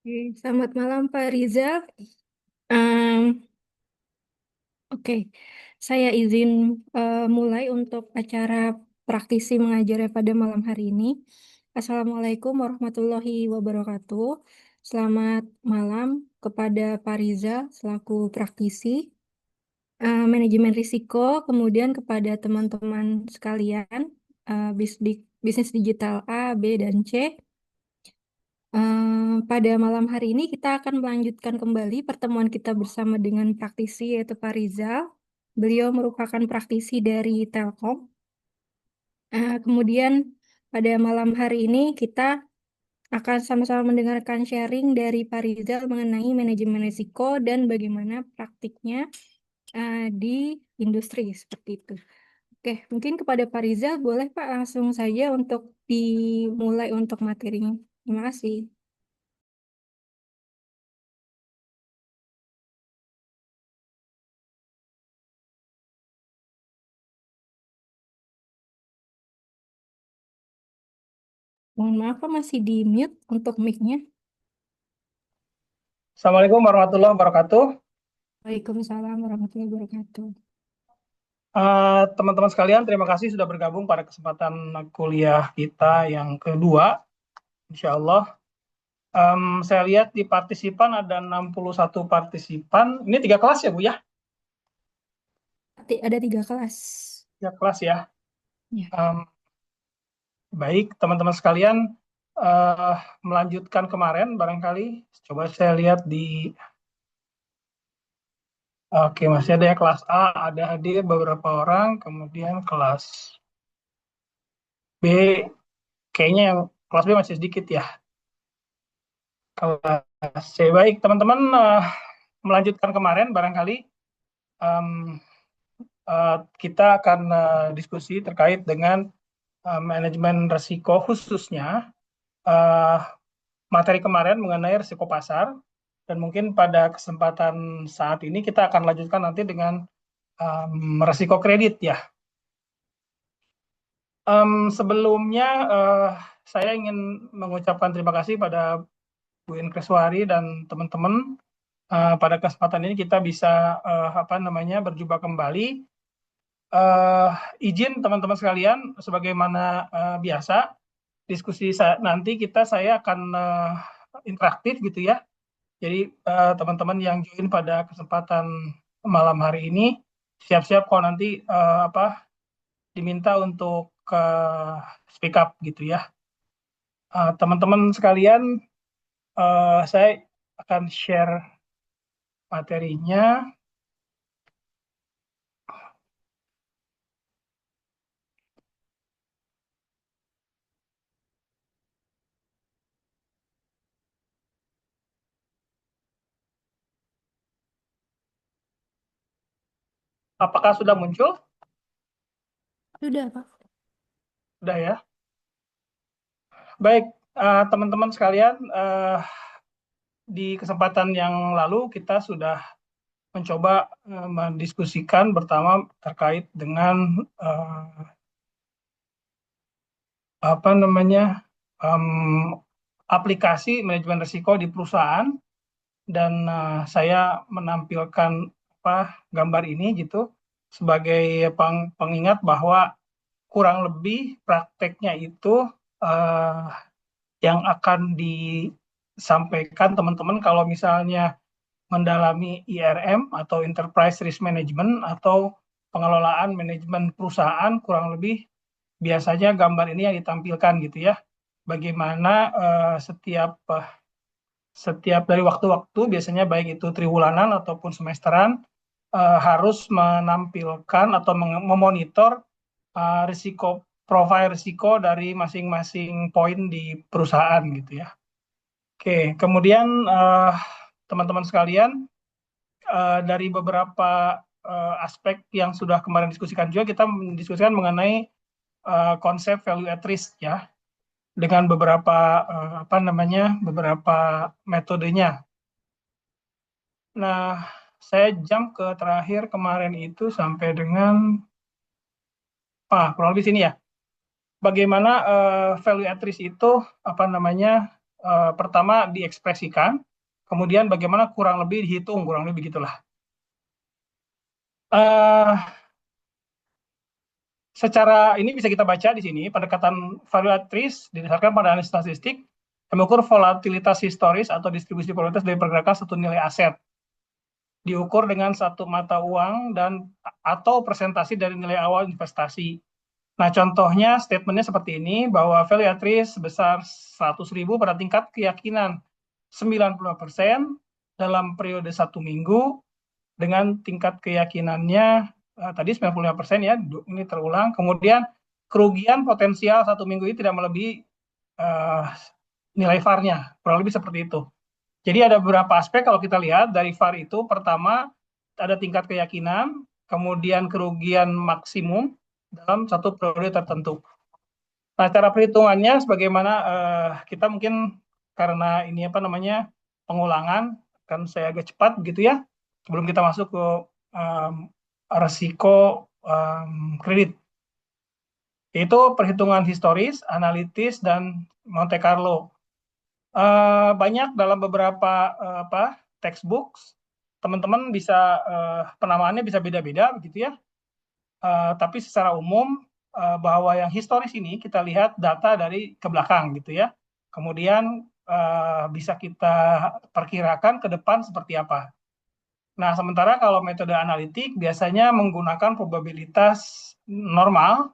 Oke, selamat malam Pak Rizal. Em, oke, saya izin mulai untuk acara praktisi mengajarnya pada malam hari ini. Assalamualaikum warahmatullahi wabarakatuh. Selamat malam kepada Pak Rizal selaku praktisi manajemen risiko, kemudian kepada teman-teman sekalian bisnis digital A, B, dan C. Pada malam hari ini kita akan melanjutkan kembali pertemuan kita bersama dengan praktisi yaitu Pak Rizal. Beliau merupakan praktisi dari Telkom. Kemudian pada malam hari ini kita akan sama-sama mendengarkan sharing dari Pak Rizal mengenai manajemen risiko dan bagaimana praktiknya di industri seperti itu. Oke, mungkin kepada Pak Rizal boleh Pak langsung saja untuk dimulai untuk materinya. Terima kasih. Mohon maaf Pak, masih di mute untuk mic-nya. Assalamualaikum warahmatullahi wabarakatuh. Waalaikumsalam warahmatullahi wabarakatuh. Teman-teman sekalian, terima kasih sudah bergabung pada kesempatan kuliah kita yang kedua. Insya Allah. Saya lihat di partisipan ada 61 partisipan. Ini 3 kelas ya, Bu ya? Ada 3 kelas. 3 kelas ya. Ya. Em, Baik, teman-teman sekalian, eh, melanjutkan kemarin barangkali. Coba saya lihat di... Oke, masih ada ya kelas A, ada hadir beberapa orang. Kemudian kelas B, kayaknya yang kelas B masih sedikit ya. Kelas C. Baik, teman-teman, melanjutkan kemarin barangkali em, kita akan diskusi terkait dengan manajemen risiko, khususnya eh, materi kemarin mengenai risiko pasar, dan mungkin pada kesempatan saat ini kita akan lanjutkan nanti dengan risiko kredit ya. Sebelumnya saya ingin mengucapkan terima kasih pada Bu Inkreswari dan teman-teman. Pada kesempatan ini kita bisa apa namanya berjumpa kembali. Eh, Izin teman-teman sekalian, sebagaimana biasa, diskusi nanti saya akan interaktif gitu ya. Jadi teman-teman yang join pada kesempatan malam hari ini siap-siap kalau nanti apa diminta untuk speak up gitu ya. Teman-teman sekalian, saya akan share materinya. Apakah sudah muncul? Sudah, Pak. Sudah ya. Baik, teman-teman sekalian, di kesempatan yang lalu kita sudah mencoba mendiskusikan pertama terkait dengan apa namanya em, aplikasi manajemen risiko di perusahaan, dan saya menampilkan apa gambar ini gitu sebagai pengingat bahwa kurang lebih prakteknya itu eh, yang akan disampaikan teman-teman kalau misalnya mendalami IRM atau Enterprise Risk Management atau pengelolaan manajemen perusahaan, kurang lebih biasanya gambar ini yang ditampilkan gitu ya. Bagaimana setiap dari waktu-waktu, biasanya baik itu triwulanan ataupun semesteran, harus menampilkan atau memonitor risiko, profil risiko dari masing-masing poin di perusahaan gitu ya. Oke, kemudian teman-teman sekalian, dari beberapa aspek yang sudah kemarin diskusikan juga, kita mendiskusikan mengenai konsep value at risk ya, dengan beberapa apa namanya beberapa metodenya. Nah, saya jump ke terakhir kemarin itu sampai dengan kurang lebih sini ya. Bagaimana value at risk itu apa namanya pertama diekspresikan, kemudian bagaimana kurang lebih dihitung, kurang lebih begitulah. Eh, Secara ini bisa kita baca di sini, pendekatan valuatrice didasarkan pada analisis statistik yang mengukur volatilitas historis atau distribusi volatilitas dari pergerakan satu nilai aset. Diukur dengan satu mata uang dan atau presentasi dari nilai awal investasi. Nah, contohnya statementnya seperti ini, bahwa valuatrice sebesar 100.000 pada tingkat keyakinan 90% dalam periode 1 minggu, dengan tingkat keyakinannya tadi 95% ya, ini terulang. Kemudian kerugian potensial 1 minggu ini tidak melebihi uh, nilai VAR-nya, kurang lebih seperti itu. Jadi ada beberapa aspek kalau kita lihat dari VAR itu. Pertama, ada tingkat keyakinan, kemudian kerugian maksimum dalam satu periode tertentu. Nah, cara perhitungannya sebagaimana kita mungkin karena ini apa namanya pengulangan, kan saya agak cepat begitu ya, sebelum kita masuk ke resiko kredit. Itu perhitungan historis, analitis, dan Monte Carlo. Banyak dalam beberapa textbooks, teman-teman bisa penamaannya bisa beda-beda begitu ya. Tapi secara umum bahwa yang historis ini kita lihat data dari ke belakang gitu ya. Kemudian bisa kita perkirakan ke depan seperti apa. Nah, sementara kalau metode analitik biasanya menggunakan probabilitas normal,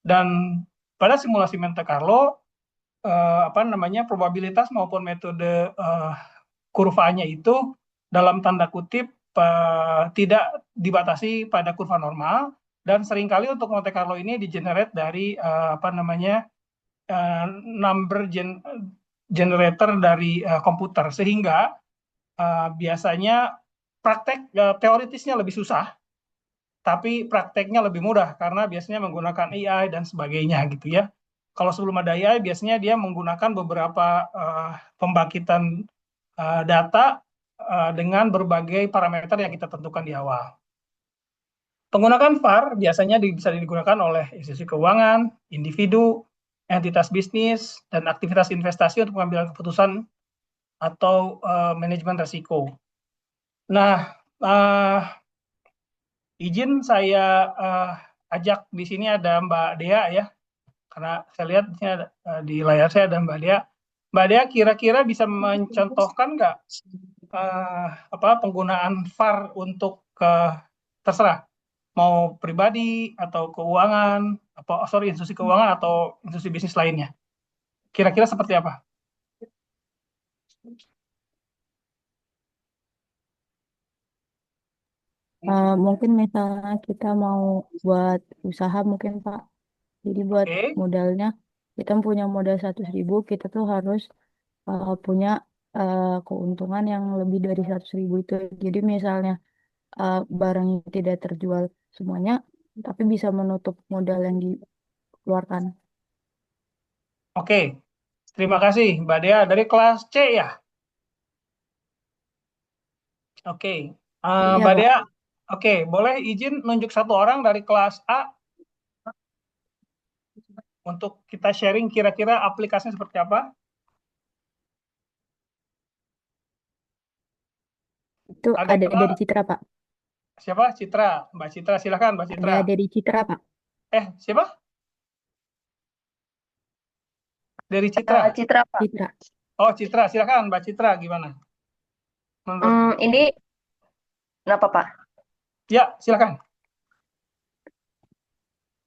dan pada simulasi Monte Carlo probabilitas maupun metode kurvanya itu dalam tanda kutip tidak dibatasi pada kurva normal, dan seringkali untuk Monte Carlo ini di-generate dari number generator dari komputer, sehingga biasanya praktek teoritisnya lebih susah, tapi prakteknya lebih mudah karena biasanya menggunakan AI dan sebagainya gitu ya. Kalau sebelum ada AI biasanya dia menggunakan beberapa pembangkitan data dengan berbagai parameter yang kita tentukan di awal. Penggunaan VAR biasanya bisa digunakan oleh institusi keuangan, individu, entitas bisnis, dan aktivitas investasi untuk mengambil keputusan atau manajemen risiko. Nah, izin saya ajak di sini ada Mbak Dea ya, karena saya lihat di sini di layar saya ada Mbak Dea. Mbak Dea kira-kira bisa mencontohkan nggak penggunaan VAR untuk terserah mau pribadi atau keuangan, institusi keuangan atau institusi bisnis lainnya. Kira-kira seperti apa? Mungkin misalnya kita mau buat usaha mungkin Pak. Jadi buat Oke, modalnya kita punya modal 100.000, kita tuh harus punya keuntungan yang lebih dari 100.000 itu. Jadi misalnya barangnya tidak terjual semuanya, tapi bisa menutup modal yang dikeluarkan. oke. Terima kasih Mbak Dea dari kelas C ya. Oke, Iya Mbak Pak. Dea. Oke, boleh izin nunjuk satu orang dari kelas A untuk kita sharing kira-kira aplikasinya seperti apa? Itu Ada ada coba dari Citra Pak. siapa? Citra, Mbak Citra, silakan Mbak Citra. Ada dari Citra Pak. Siapa? Dari Citra. Citra, Pak. Citra. Oh, Citra, silakan Mbak Citra, gimana? Menurut Ini kenapa, Pak? Ya, silakan.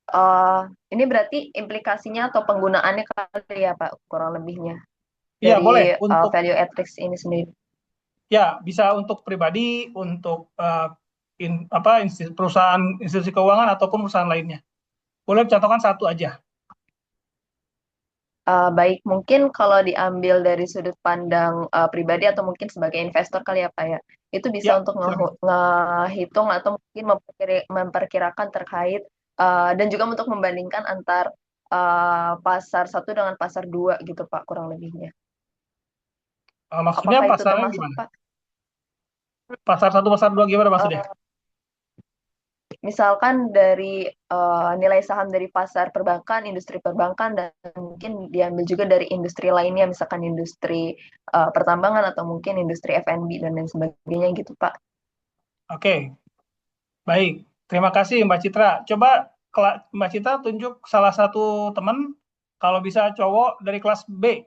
Eh, ini berarti implikasinya atau penggunaannya kali ya, Pak, kurang lebihnya Iya, dari boleh untuk value at risk ini sendiri. ya bisa untuk pribadi, untuk perusahaan institusi keuangan ataupun perusahaan lainnya. Boleh contohkan satu aja. Baik, mungkin kalau diambil dari sudut pandang pribadi atau mungkin sebagai investor kali ya, Pak ya, itu bisa Ya, untuk silakan. ngehitung atau mungkin memperkirakan terkait dan juga untuk membandingkan antar pasar satu dengan pasar dua gitu, Pak, kurang lebihnya. Maksudnya Apakah itu pasarnya termasuk, gimana? Pak? Pasar satu, pasar dua gimana maksudnya? Eh, misalkan dari nilai saham dari pasar perbankan, industri perbankan, dan mungkin diambil juga dari industri lainnya, misalkan industri pertambangan atau mungkin industri F&B dan lain sebagainya gitu, Pak. Oke, baik. Terima kasih Mbak Citra. Coba Mbak Citra tunjuk salah satu teman, kalau bisa cowok dari kelas B.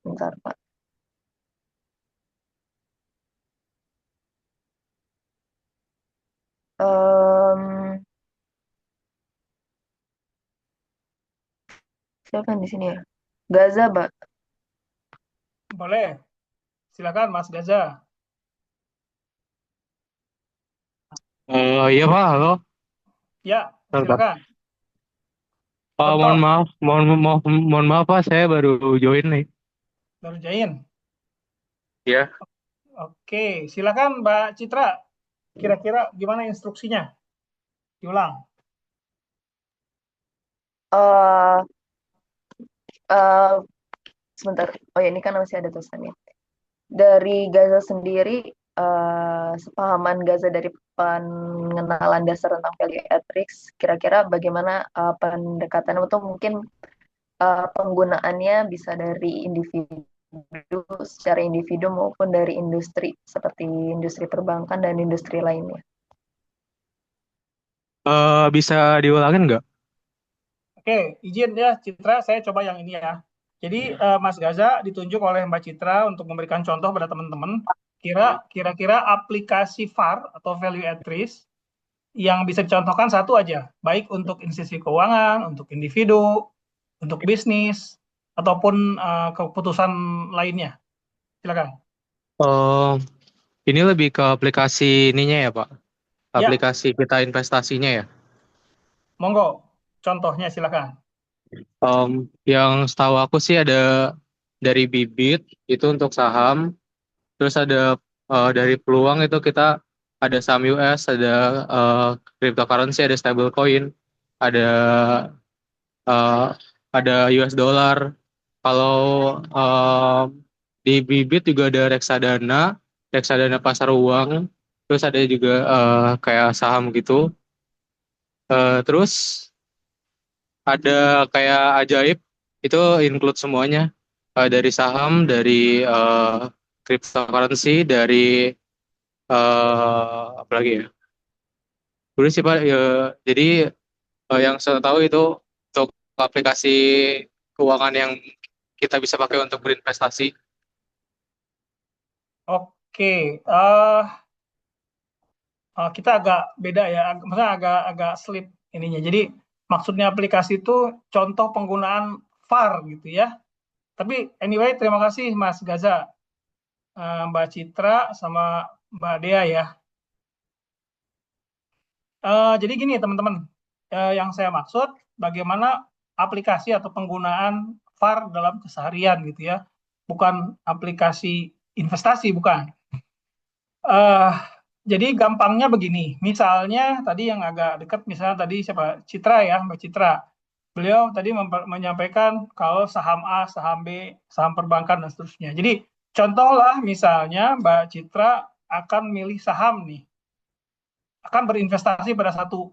Bentar, Pak. Em, siapa yang di sini ya? Gaza, Pak. Boleh. Silakan Mas Gaza. Iya Pak, halo. Ya, Bentar. silakan. Mohon Contoh, maaf, mohon maaf Pak, saya baru join nih. baru join. Ya. Oke, silakan Mbak Citra. Kira-kira gimana instruksinya? Diulang. eh eh, sebentar. Oh ya, ini kan masih ada tulisannya. Dari Gaza sendiri, sepahaman Gaza dari pengenalan dasar tentang value at risk, kira-kira bagaimana pendekatan atau mungkin penggunaannya bisa dari individu secara individu maupun dari industri seperti industri perbankan dan industri lainnya. Bisa diulangin nggak? Oke, izin ya Citra, saya coba yang ini ya. Jadi Mas Gaza ditunjuk oleh Mbak Citra untuk memberikan contoh pada teman-teman. Kira-kira aplikasi VAR atau value at risk yang bisa dicontohkan satu aja, baik untuk institusi keuangan, untuk individu, untuk bisnis, ataupun keputusan lainnya. Silakan. Eh, ini lebih ke aplikasi ininya ya Pak, Ya, aplikasi kita investasinya ya. monggo. Contohnya silakan. Yang setahu aku sih ada dari bibit itu untuk saham, terus ada dari peluang itu kita ada saham US, ada eh, cryptocurrency, ada stablecoin, ada eh, ada US dollar. Kalau eh, di bibit juga ada reksadana, reksadana pasar uang, terus ada juga kayak saham gitu. Terus ada kayak ajaib, itu include semuanya. Dari saham, dari cryptocurrency, dari apa lagi ya? Dulu sih Pak, ya, jadi yang saya tahu itu untuk aplikasi keuangan yang kita bisa pakai untuk berinvestasi. Oke, kita agak beda ya, maksudnya agak slip ininya. Jadi maksudnya aplikasi itu contoh penggunaan VAR gitu ya. Tapi anyway, terima kasih Mas Gaza, Mbak Citra, sama Mbak Dea ya. Jadi gini teman-teman, yang saya maksud bagaimana aplikasi atau penggunaan VAR dalam keseharian gitu ya, bukan aplikasi investasi, bukan. Eh, jadi gampangnya begini, misalnya tadi yang agak dekat, misalnya tadi siapa Citra ya, Mbak Citra. Beliau tadi menyampaikan kalau saham A, saham B, saham perbankan dan seterusnya. Jadi contohlah misalnya Mbak Citra akan milih saham nih, akan berinvestasi pada satu.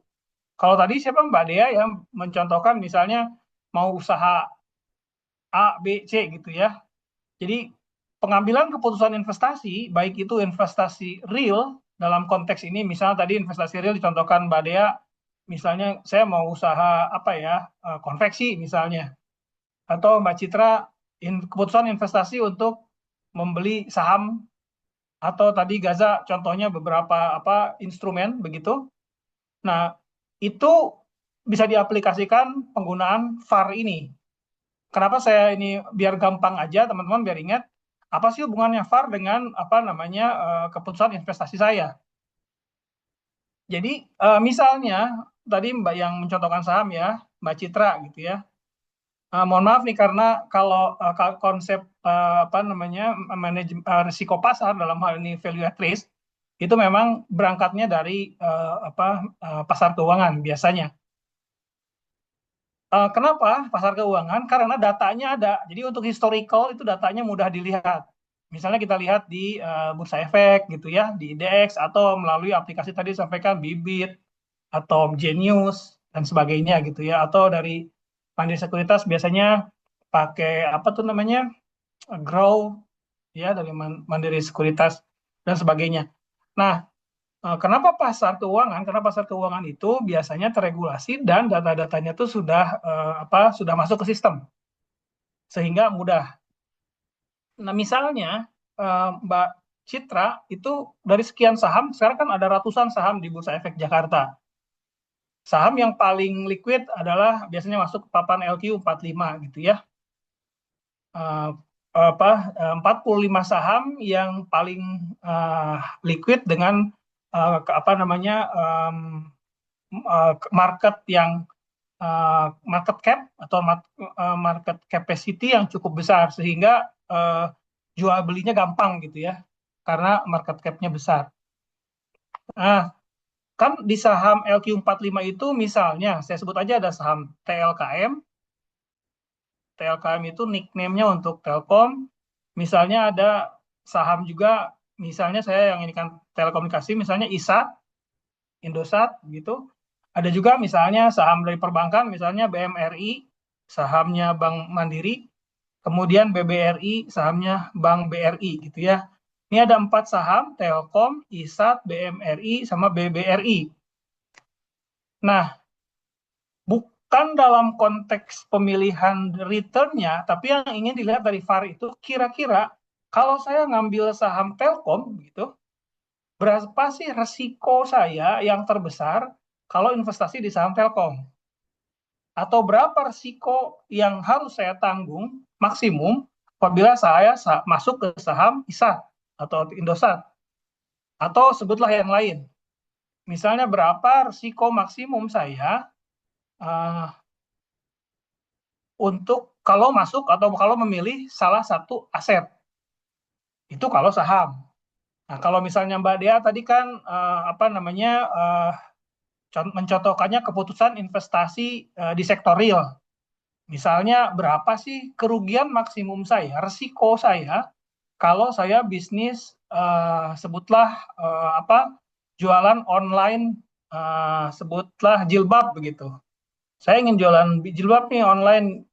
Kalau tadi siapa Mbak Dea yang mencontohkan misalnya mau usaha A, B, C gitu ya. Jadi pengambilan keputusan investasi, baik itu investasi real dalam konteks ini, misalnya tadi investasi real dicontohkan Mbak Dea, misalnya saya mau usaha apa ya, konveksi misalnya, atau Mbak Citra keputusan investasi untuk membeli saham, atau tadi Gaza contohnya beberapa apa instrumen begitu. Nah, itu bisa diaplikasikan penggunaan VAR ini. Kenapa saya ini biar gampang aja teman-teman biar ingat apa sih hubungannya VAR dengan apa namanya keputusan investasi saya. Jadi misalnya tadi Mbak yang mencontohkan saham ya, Mbak Citra gitu ya. Mohon maaf nih karena kalau konsep apa namanya manajemen risiko pasar dalam hal ini value at risk itu memang berangkatnya dari apa pasar keuangan biasanya. Kenapa pasar keuangan? Karena datanya ada. Jadi untuk historical itu datanya mudah dilihat. Misalnya kita lihat di Bursa Efek gitu ya, di IDX atau melalui aplikasi tadi disampaikan Bibit atau Genius dan sebagainya gitu ya, atau dari Mandiri Sekuritas biasanya pakai apa tuh namanya Grow ya dari Mandiri Sekuritas dan sebagainya. Nah, kenapa pasar keuangan? Karena pasar keuangan itu biasanya terregulasi dan data-datanya tuh sudah sudah masuk ke sistem sehingga mudah. Nah, misalnya Mbak Citra itu dari sekian saham, sekarang kan ada ratusan saham di Bursa Efek Jakarta. Saham yang paling liquid adalah biasanya masuk ke papan LQ 45 gitu ya. Eh, 45 saham yang paling liquid dengan apa namanya market yang market cap atau market capacity yang cukup besar sehingga jual belinya gampang gitu ya karena market cap-nya besar. Nah, kan di saham LQ45 itu misalnya saya sebut aja ada saham TLKM. TLKM itu nickname-nya untuk Telkom. Misalnya ada saham juga, misalnya saya yang ini kan telekomunikasi, misalnya ISAT, Indosat gitu. Ada juga misalnya saham dari perbankan, misalnya BMRI, sahamnya Bank Mandiri, kemudian BBRI, sahamnya Bank BRI gitu ya. Ini ada 4 saham, Telkom, ISAT, BMRI, sama BBRI. Nah, bukan dalam konteks pemilihan return-nya, tapi yang ingin dilihat dari VAR itu kira-kira kalau saya ngambil saham Telkom gitu, berapa sih resiko saya yang terbesar kalau investasi di saham Telkom? Atau berapa resiko yang harus saya tanggung maksimum apabila saya masuk ke saham ISAT atau Indosat? Atau sebutlah yang lain. Misalnya berapa resiko maksimum saya uh, untuk kalau masuk atau kalau memilih salah satu aset. Itu kalau saham. Nah, kalau misalnya Mbak Dea tadi kan mencontohkannya keputusan investasi di sektor real. Misalnya berapa sih kerugian maksimum saya, resiko saya kalau saya bisnis sebutlah jualan online sebutlah jilbab begitu. Saya ingin jualan jilbab nih online.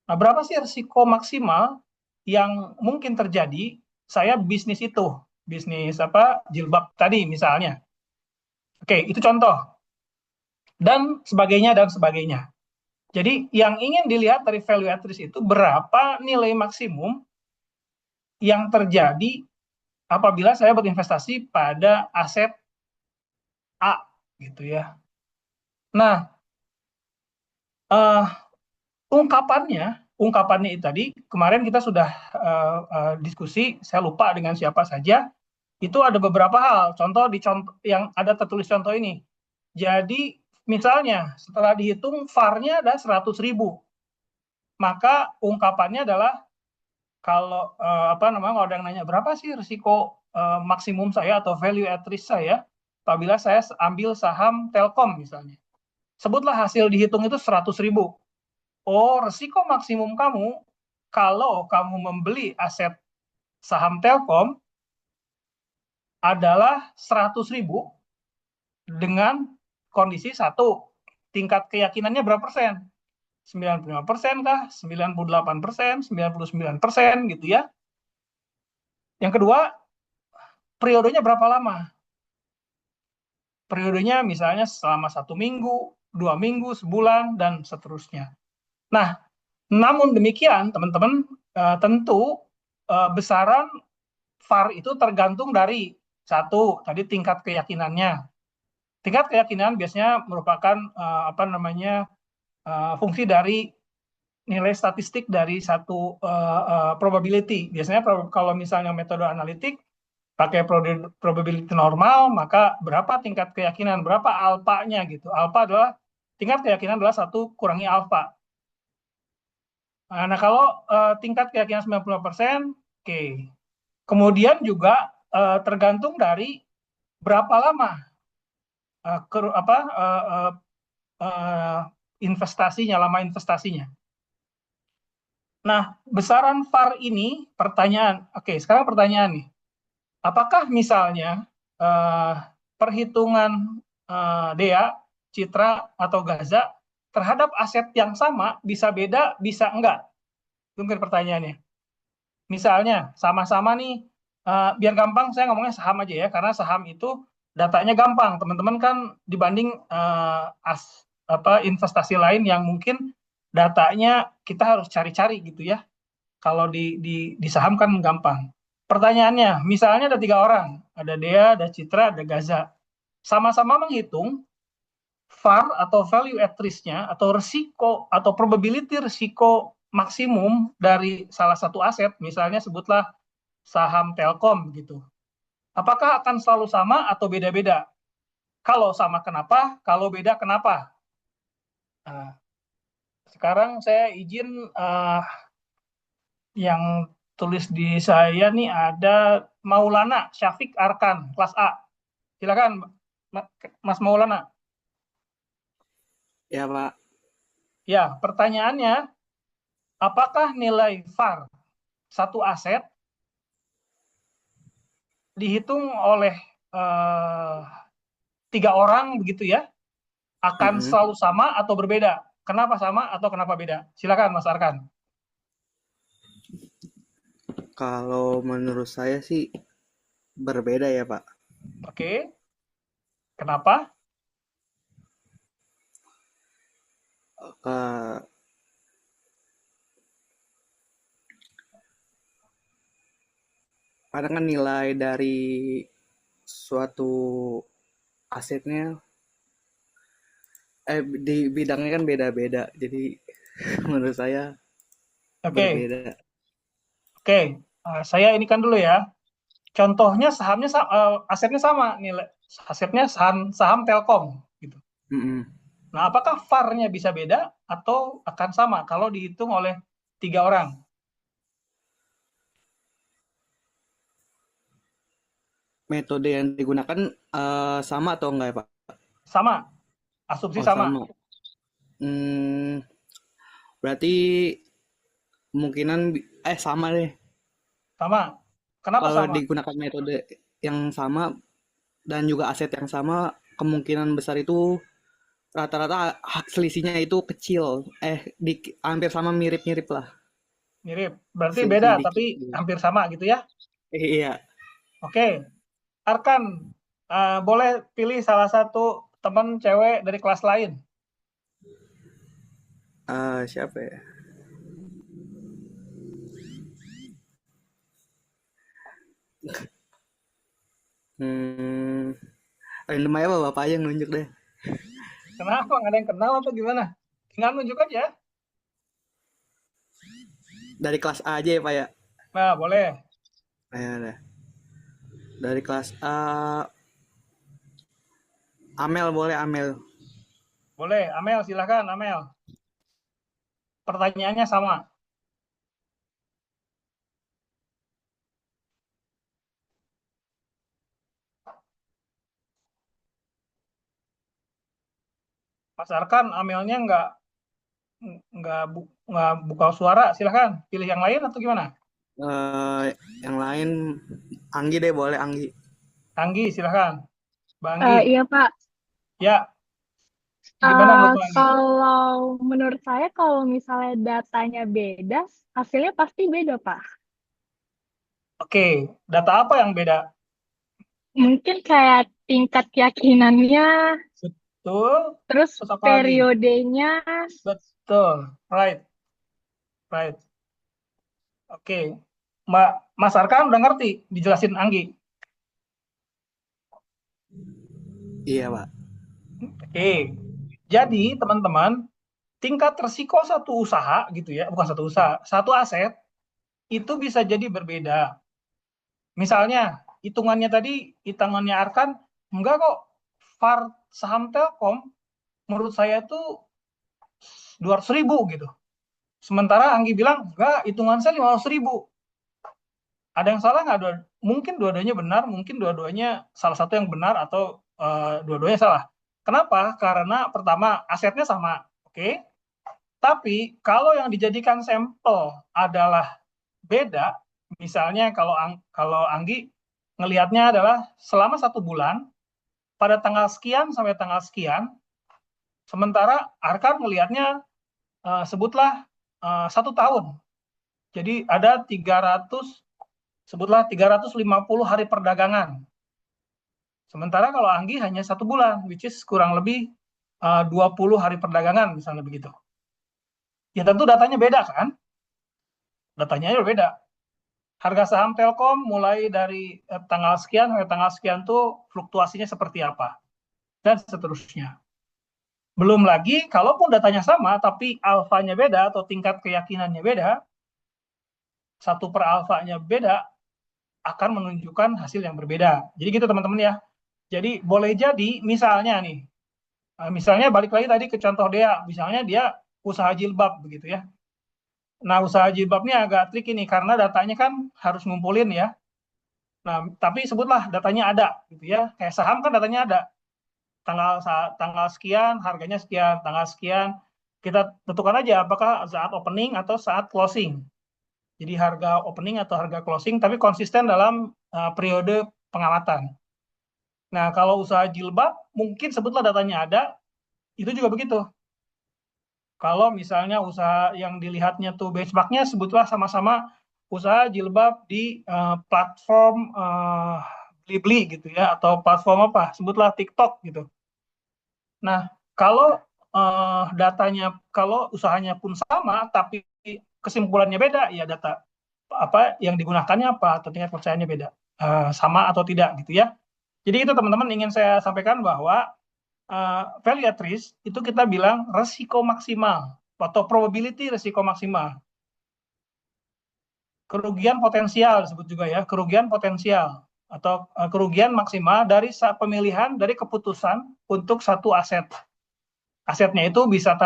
Nah, berapa sih risiko maksimal yang mungkin terjadi saya bisnis itu, bisnis jilbab tadi misalnya. Oke, itu contoh dan sebagainya dan sebagainya. Jadi yang ingin dilihat dari value at risk itu berapa nilai maksimum yang terjadi apabila saya berinvestasi pada aset A gitu ya. Nah, uh, ungkapannya itu tadi kemarin kita sudah diskusi, saya lupa dengan siapa saja. Itu ada beberapa hal. Contoh yang ada tertulis contoh ini. Jadi misalnya setelah dihitung VAR-nya ada 100.000. Maka ungkapannya adalah kalau kalau ada yang nanya berapa sih risiko maksimum saya atau value at risk saya apabila saya ambil saham Telkom misalnya. Sebutlah hasil dihitung itu 100.000. Oh, risiko maksimum kamu kalau kamu membeli aset saham Telkom adalah 100.000 dengan kondisi satu, tingkat keyakinannya berapa persen? 95% kah? 98%, 99% gitu ya. Yang kedua, periodenya berapa lama? Periodenya misalnya selama 1 minggu, 2 minggu, sebulan, dan seterusnya. Nah, namun demikian, teman-teman, tentu besaran VAR itu tergantung dari satu, tadi tingkat keyakinannya. Tingkat keyakinan biasanya merupakan fungsi dari nilai statistik dari satu probability. Biasanya kalau misalnya metode analitik pakai probability normal, maka berapa tingkat keyakinan, berapa alfanya gitu. Alfa adalah tingkat keyakinan adalah 1 kurangi alfa. Nah, kalau tingkat keyakinan 90%, oke. Kemudian juga tergantung dari berapa lama lama investasinya. Nah, besaran VAR ini pertanyaan. Oke, sekarang pertanyaan nih. Apakah misalnya eh, perhitungan Dea, Citra, atau Gaza terhadap aset yang sama bisa beda, bisa enggak? Itu mungkin pertanyaannya. Misalnya, sama-sama nih, biar gampang saya ngomongnya saham aja ya, karena saham itu datanya gampang. Teman-teman kan dibanding investasi lain yang mungkin datanya kita harus cari-cari gitu ya. Kalau di saham kan gampang. Pertanyaannya, misalnya ada 3 orang, ada Dea, ada Citra, ada Gaza. Sama-sama menghitung VAR atau value at risk-nya atau risiko atau probability risiko maksimum dari salah satu aset, misalnya sebutlah saham Telkom gitu. Apakah akan selalu sama atau beda-beda? Kalau sama kenapa? Kalau beda kenapa? Nah, sekarang saya izin yang tulis di saya nih ada Maulana Syafiq Arkan, kelas A. Silakan, Mas Maulana. Ya, Pak. Ya, pertanyaannya, apakah nilai VAR satu aset dihitung oleh 3 orang begitu ya, akan selalu sama atau berbeda? Kenapa sama atau kenapa beda? Silakan, Mas Arkan. Kalau menurut saya sih berbeda ya, Pak. Oke. Kenapa? Eh, Karena kan nilai dari suatu asetnya di bidangnya kan beda-beda. Jadi menurut saya Oke. berbeda. Oke. Saya ini kan dulu ya. Contohnya sahamnya asetnya sama nilai asetnya saham Telkom gitu. Nah, apakah VAR-nya bisa beda atau akan sama kalau dihitung oleh 3 orang? Metode yang digunakan sama atau enggak ya, Pak? Sama. Asumsi Oh, sama. sama. Berarti kemungkinan sama deh. Sama. Kenapa Kalau sama? digunakan metode yang sama dan juga aset yang sama, kemungkinan besar itu rata-rata selisihnya itu kecil. Hampir sama, mirip-mirip lah. Mirip. Berarti Selisih beda, dikit. tapi hampir sama gitu ya? Iya. Oke. Arkan, boleh pilih salah satu teman cewek dari kelas lain. Siapa ya? Random aja, Bapak aja yang nunjuk deh. Kenapa? Nggak ada yang kenal atau gimana? Tinggal nunjuk aja. Dari kelas A aja ya, Pak ya? Nah, boleh. Nah. Dari kelas A, Amel boleh, Amel. Boleh, Amel, silakan Amel. Pertanyaannya sama. Mas Arkan, Amelnya nggak buka suara, silakan. Pilih yang lain atau gimana? Yang lain, Anggi deh, boleh Anggi. Anggi, silakan. Bang Anggi. Iya, Pak. Ya. Gimana menurut Bang Anggi? Kalau menurut saya, kalau misalnya datanya beda, hasilnya pasti beda, Pak. Oke, data apa yang beda? Mungkin kayak tingkat keyakinannya, Betul. terus Terus apa lagi? periodenya. Betul. Right. Oke. Mas Arkan udah ngerti dijelasin Anggi? Iya, Pak. Oke. Jadi, teman-teman, tingkat resiko satu usaha gitu ya, bukan satu usaha, satu aset itu bisa jadi berbeda. Misalnya, hitungannya Arkan, enggak kok, VAR saham Telkom menurut saya itu 200.000 gitu. Sementara Anggi bilang, enggak, hitungan saya 500.000. Ada yang salah nggak? Mungkin dua-duanya benar, mungkin dua-duanya salah satu yang benar atau dua-duanya salah. Kenapa? Karena pertama asetnya sama, oke? Tapi kalau yang dijadikan sampel adalah beda, misalnya kalau Anggi ngelihatnya adalah selama 1 bulan pada tanggal sekian sampai tanggal sekian, sementara Arkan ngelihatnya sebutlah 1 tahun. Jadi ada 350 hari perdagangan. Sementara kalau Anggi hanya 1 bulan, which is kurang lebih 20 hari perdagangan misalnya begitu. Ya tentu datanya beda kan? Datanya berbeda. Harga saham Telkom mulai dari tanggal sekian sampai tanggal sekian tuh fluktuasinya seperti apa, dan seterusnya. Belum lagi, kalaupun datanya sama, tapi alfanya beda atau tingkat keyakinannya beda, 1/alfanya beda, akan menunjukkan hasil yang berbeda. Jadi gitu teman-teman ya. Jadi boleh jadi misalnya nih, misalnya balik lagi tadi ke contoh Dea, misalnya dia usaha jilbab begitu ya. Nah, usaha jilbabnya agak tricky nih karena datanya kan harus ngumpulin ya. Nah, tapi sebutlah datanya ada gitu ya. Kayak saham kan datanya ada. Tanggal sekian, harganya sekian, tanggal sekian. Kita tentukan aja apakah saat opening atau saat closing. Jadi harga opening atau harga closing tapi konsisten dalam periode pengamatan. Nah, kalau usaha jilbab mungkin sebutlah datanya ada, itu juga begitu. Kalau misalnya usaha yang dilihatnya tuh benchmarknya sebutlah sama-sama usaha jilbab di platform Blibli gitu ya, atau platform apa, sebutlah TikTok gitu. Nah, kalau datanya, kalau usahanya pun sama tapi kesimpulannya beda, ya data apa yang digunakannya apa atau tingkat percayaannya beda, sama atau tidak gitu ya. Jadi itu teman-teman ingin saya sampaikan bahwa value at risk itu kita bilang resiko maksimal atau probability resiko maksimal. Kerugian potensial disebut juga ya, kerugian potensial atau kerugian maksimal dari pemilihan dari keputusan untuk satu aset. Asetnya itu bisa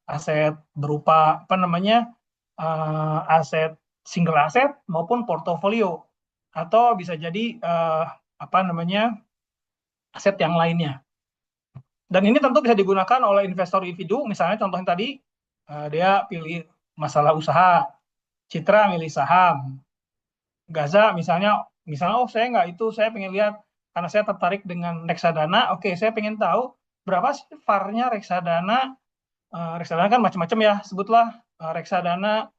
aset berupa apa namanya, aset single aset maupun portofolio, atau bisa jadi apa namanya, aset yang lainnya. Dan ini tentu bisa digunakan oleh investor individu, misalnya contohnya tadi dia pilih masalah usaha, Citra milih saham, Gaza misalnya oh saya nggak itu, saya pengen lihat karena saya tertarik dengan reksadana, oke saya pengen tahu berapa sih VAR-nya reksadana. Reksadana kan macam-macam ya, sebutlah reksadana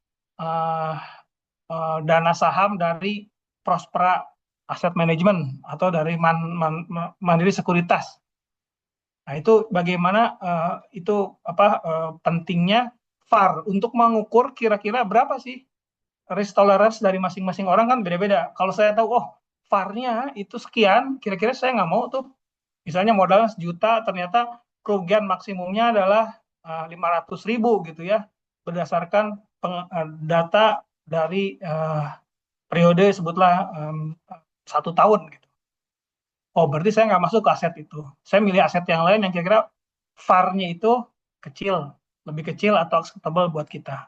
dana saham dari Prospera Asset Management atau dari Mandiri Sekuritas. Nah, itu bagaimana itu apa pentingnya VAR untuk mengukur kira-kira berapa sih risk tolerance dari masing-masing orang, kan beda-beda. Kalau saya tahu, oh VAR-nya itu sekian, kira-kira saya nggak mau tuh. Misalnya modal 1 juta, ternyata kerugian maksimumnya adalah 500.000 gitu ya, berdasarkan data dari periode sebutlah 1 tahun gitu. Oh, berarti saya nggak masuk ke aset itu. Saya milih aset yang lain yang kira-kira VAR-nya itu lebih kecil atau acceptable buat kita.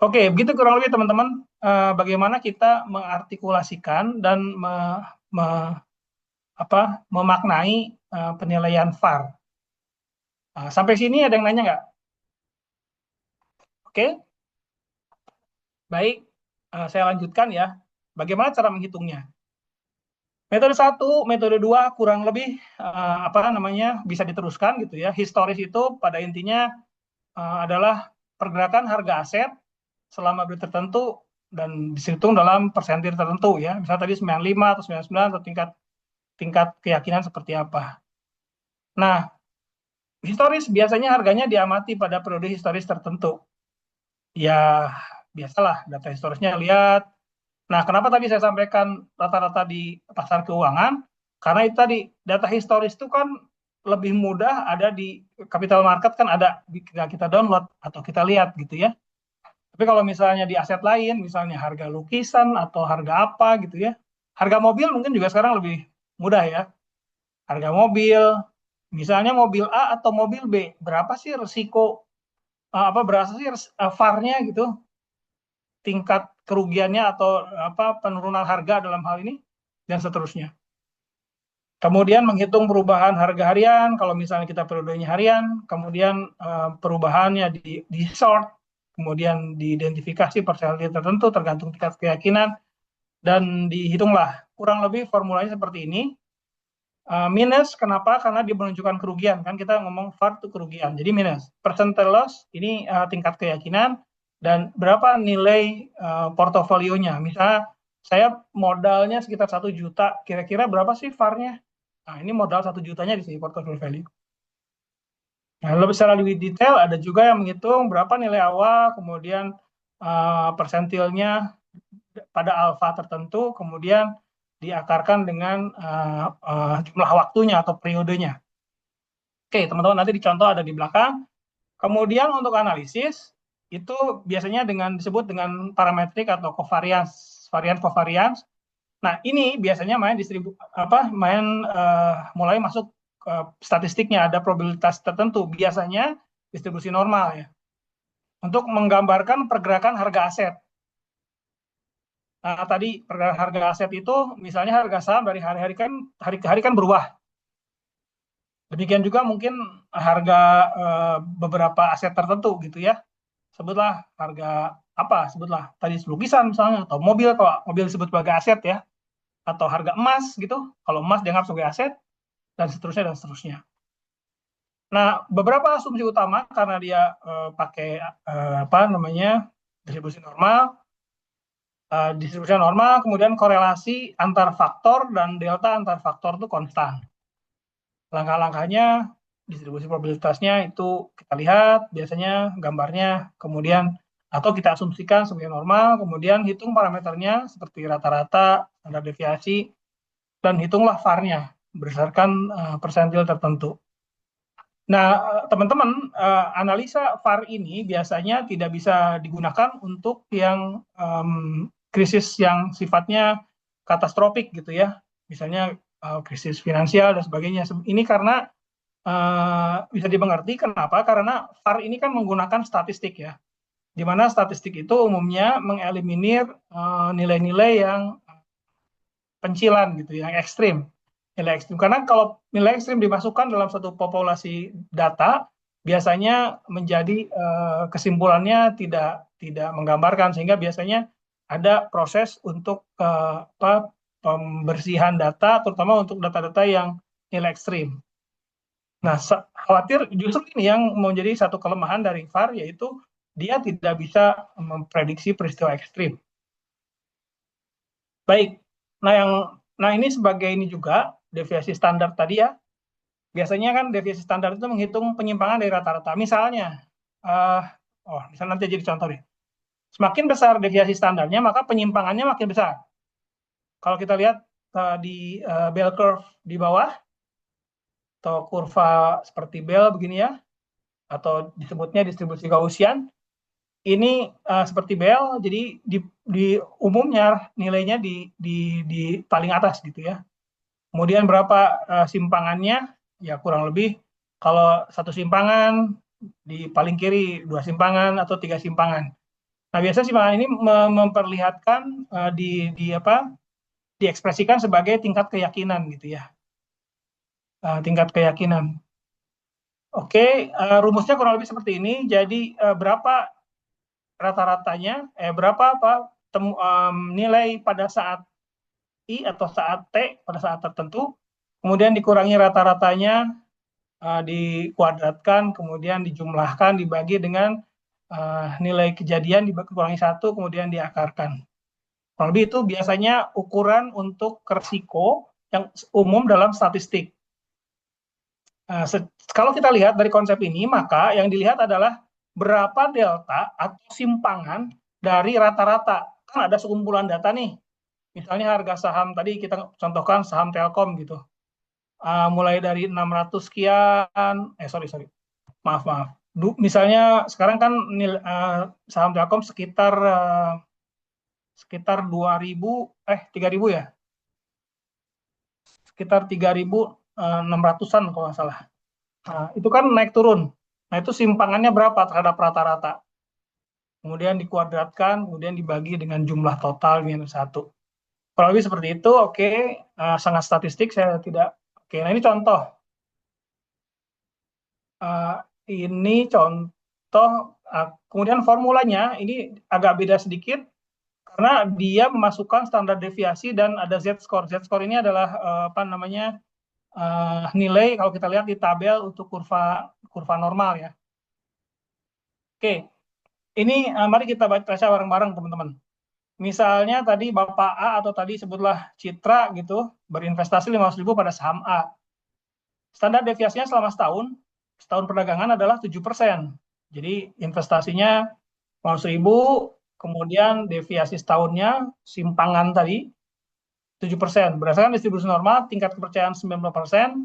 Oke, begitu kurang lebih teman-teman, bagaimana kita mengartikulasikan dan memaknai penilaian VAR. Sampai sini ada yang nanya nggak? Oke, baik, saya lanjutkan ya. Bagaimana cara menghitungnya? Metode 1, metode 2 kurang lebih bisa diteruskan gitu ya. Historis itu pada intinya adalah pergerakan harga aset selama periode tertentu dan dihitung dalam persentil tertentu ya. Misalnya tadi 95 atau 99 atau tingkat keyakinan seperti apa. Nah, historis biasanya harganya diamati pada periode historis tertentu. Ya, biasalah data historisnya lihat. Nah, kenapa tadi saya sampaikan rata-rata di pasar keuangan? Karena itu tadi, data historis itu kan lebih mudah ada di capital market, kan ada, kita download atau kita lihat gitu ya. Tapi kalau misalnya di aset lain, misalnya harga lukisan atau harga apa gitu ya, harga mobil mungkin juga sekarang lebih mudah ya. Harga mobil, misalnya mobil A atau mobil B, berapa sih resiko, berapa sih VAR-nya gitu, tingkat kerugiannya atau penurunan harga dalam hal ini, dan seterusnya. Kemudian menghitung perubahan harga harian, kalau misalnya kita periodenya harian, kemudian perubahannya di sort, kemudian diidentifikasi persentil tertentu tergantung tingkat keyakinan, dan dihitunglah. Kurang lebih formulanya seperti ini. Minus, kenapa? Karena dia menunjukkan kerugian, kan kita ngomong VAR itu kerugian, jadi minus. Percentile loss, ini tingkat keyakinan, dan berapa nilai portofolionya. Misalnya, saya modalnya sekitar 1 juta, kira-kira berapa sih VAR-nya? Nah, ini modal 1 jutanya di sini, portfolio value. Nah, secara lebih detail, ada juga yang menghitung berapa nilai awal, kemudian persentilnya pada alfa tertentu, kemudian diakarkan dengan jumlah waktunya atau periodenya. Oke, teman-teman, nanti dicontoh ada di belakang. Kemudian untuk analisis, itu biasanya disebut dengan parametrik atau covariance, varian covariance. Nah, ini biasanya mulai masuk ke statistiknya, ada probabilitas tertentu, biasanya distribusi normal ya, untuk menggambarkan pergerakan harga aset. Nah, tadi pergerakan harga aset itu, misalnya harga saham dari hari ke hari kan berubah. Demikian juga mungkin harga beberapa aset tertentu gitu ya. Sebutlah harga apa, sebutlah tadi lukisan misalnya, atau mobil, kalau mobil disebut sebagai aset ya, atau harga emas gitu, kalau emas dianggap sebagai aset, dan seterusnya dan seterusnya. Nah, beberapa asumsi utama karena dia pakai distribusi normal, kemudian korelasi antar faktor dan delta antar faktor itu konstan. Langkah-langkahnya, distribusi probabilitasnya itu kita lihat biasanya gambarnya, kemudian atau kita asumsikan sebagai normal, kemudian hitung parameternya seperti rata-rata, standar deviasi, dan hitunglah VAR-nya berdasarkan persentil tertentu. Nah, teman-teman, analisa VAR ini biasanya tidak bisa digunakan untuk yang krisis yang sifatnya katastrofik gitu ya, misalnya krisis finansial dan sebagainya. Ini karena bisa dimengerti kenapa? Karena VAR ini kan menggunakan statistik ya, di mana statistik itu umumnya mengeliminir nilai-nilai yang pencilan gitu, yang ekstrim. Nilai ekstrim. Karena kalau nilai ekstrim dimasukkan dalam satu populasi data, biasanya menjadi kesimpulannya tidak menggambarkan, sehingga biasanya ada proses untuk pembersihan data, terutama untuk data-data yang nilai ekstrim. Nah, khawatir justru ini yang menjadi satu kelemahan dari VAR, yaitu dia tidak bisa memprediksi peristiwa ekstrim. Baik, nah ini sebagai ini juga deviasi standar tadi ya. Biasanya kan deviasi standar itu menghitung penyimpangan dari rata-rata. Misalnya, misalnya nanti jadi contoh deh. Semakin besar deviasi standarnya, maka penyimpangannya makin besar. Kalau kita lihat di bell curve di bawah, atau kurva seperti bell begini ya, atau disebutnya distribusi Gaussian, ini seperti bell, jadi di umumnya nilainya di paling atas gitu ya. Kemudian berapa simpangannya, ya kurang lebih kalau satu simpangan, di paling kiri 2 simpangan atau 3 simpangan. Nah, biasanya simpangan ini memperlihatkan diekspresikan sebagai tingkat keyakinan gitu ya. Tingkat keyakinan. Oke, rumusnya kurang lebih seperti ini. Jadi berapa rata-ratanya, berapa nilai pada saat I atau saat T pada saat tertentu, kemudian dikurangi rata-ratanya, dikuadratkan, kemudian dijumlahkan, dibagi dengan nilai kejadian, dikurangi 1, kemudian diakarkan. Kurang lebih itu biasanya ukuran untuk resiko yang umum dalam statistik. Kalau kita lihat dari konsep ini, maka yang dilihat adalah berapa delta atau simpangan dari rata-rata. Kan ada sekumpulan data nih. Misalnya harga saham tadi kita contohkan saham Telkom gitu. Mulai dari 600 sekian, maaf. Misalnya sekarang kan saham Telkom sekitar 3.000 ya. Sekitar 3.600-an kalau nggak salah. Nah, itu kan naik turun. Nah, itu simpangannya berapa terhadap rata-rata. Kemudian dikuadratkan, kemudian dibagi dengan jumlah total minus 1. Kalau lebih seperti itu, oke. Sangat statistik, saya tidak Oke, nah ini contoh. Ini contoh, kemudian formulanya ini agak beda sedikit karena dia memasukkan standar deviasi dan ada Z-score. Z-score ini adalah apa namanya nilai kalau kita lihat di tabel untuk kurva normal ya. Oke, ini mari kita baca bareng-bareng teman-teman. Misalnya tadi Bapak A atau tadi sebutlah Citra gitu berinvestasi 500.000 pada saham A. Standar deviasinya selama setahun perdagangan adalah 7%. Jadi investasinya 500.000, kemudian deviasi setahunnya simpangan tadi 7%. Berdasarkan distribusi normal, tingkat kepercayaan 90%,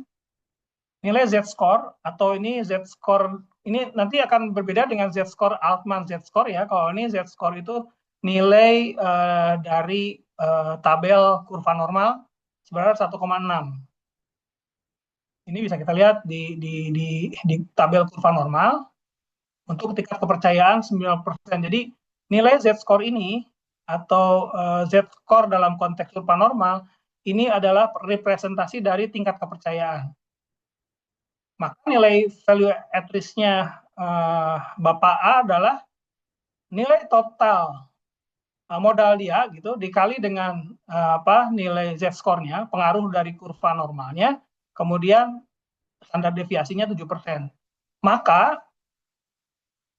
nilai Z-score atau ini Z-score ini nanti akan berbeda dengan Z-score Altman Z-score ya. Kalau ini Z-score itu nilai dari tabel kurva normal sebenarnya 1,6. Ini bisa kita lihat di tabel kurva normal untuk tingkat kepercayaan 90%. Jadi nilai Z-score ini atau Z-score dalam konteks kurva normal ini adalah representasi dari tingkat kepercayaan. Maka nilai value at risk-nya Bapak A adalah nilai total modal dia gitu dikali dengan nilai Z-score-nya, pengaruh dari kurva normalnya, kemudian standar deviasinya 7%. Maka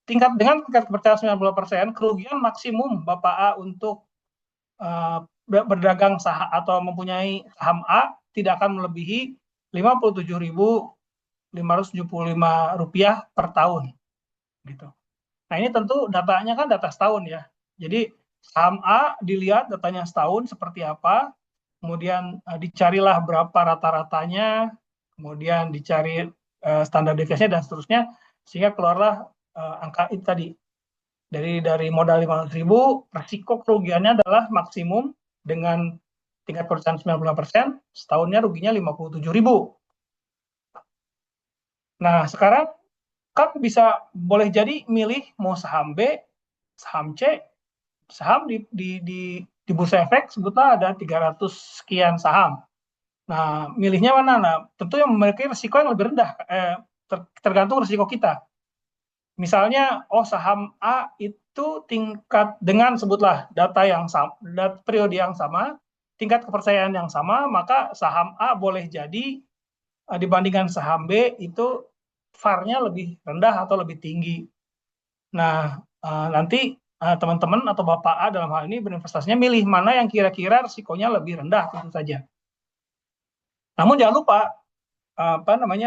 dengan tingkat kepercayaan 90%, kerugian maksimum Bapak A untuk berdagang saham atau mempunyai saham A tidak akan melebihi Rp57.575 per tahun gitu. Nah, ini tentu datanya kan data setahun ya. Jadi saham A dilihat datanya setahun seperti apa, kemudian dicarilah berapa rata-ratanya, kemudian dicari standar deviasinya dan seterusnya, sehingga keluarlah angka itu tadi. Dari modal 500.000, resiko kerugiannya adalah maksimum dengan tingkat kepercayaan 90%, setahunnya ruginya 57.000. Nah, sekarang kan boleh jadi milih mau saham B, saham C, saham di Bursa Efek sebutlah ada 300 sekian saham. Nah, milihnya mana? Nah, tentu yang memiliki risiko yang lebih rendah, tergantung risiko kita. Misalnya, saham A itu tingkat dengan sebutlah data yang sama, periode yang sama, tingkat kepercayaan yang sama, maka saham A boleh jadi dibandingkan saham B itu VAR-nya lebih rendah atau lebih tinggi. Nah, nanti teman-teman atau Bapak A dalam hal ini berinvestasinya milih mana yang kira-kira risikonya lebih rendah tentu saja. Namun jangan lupa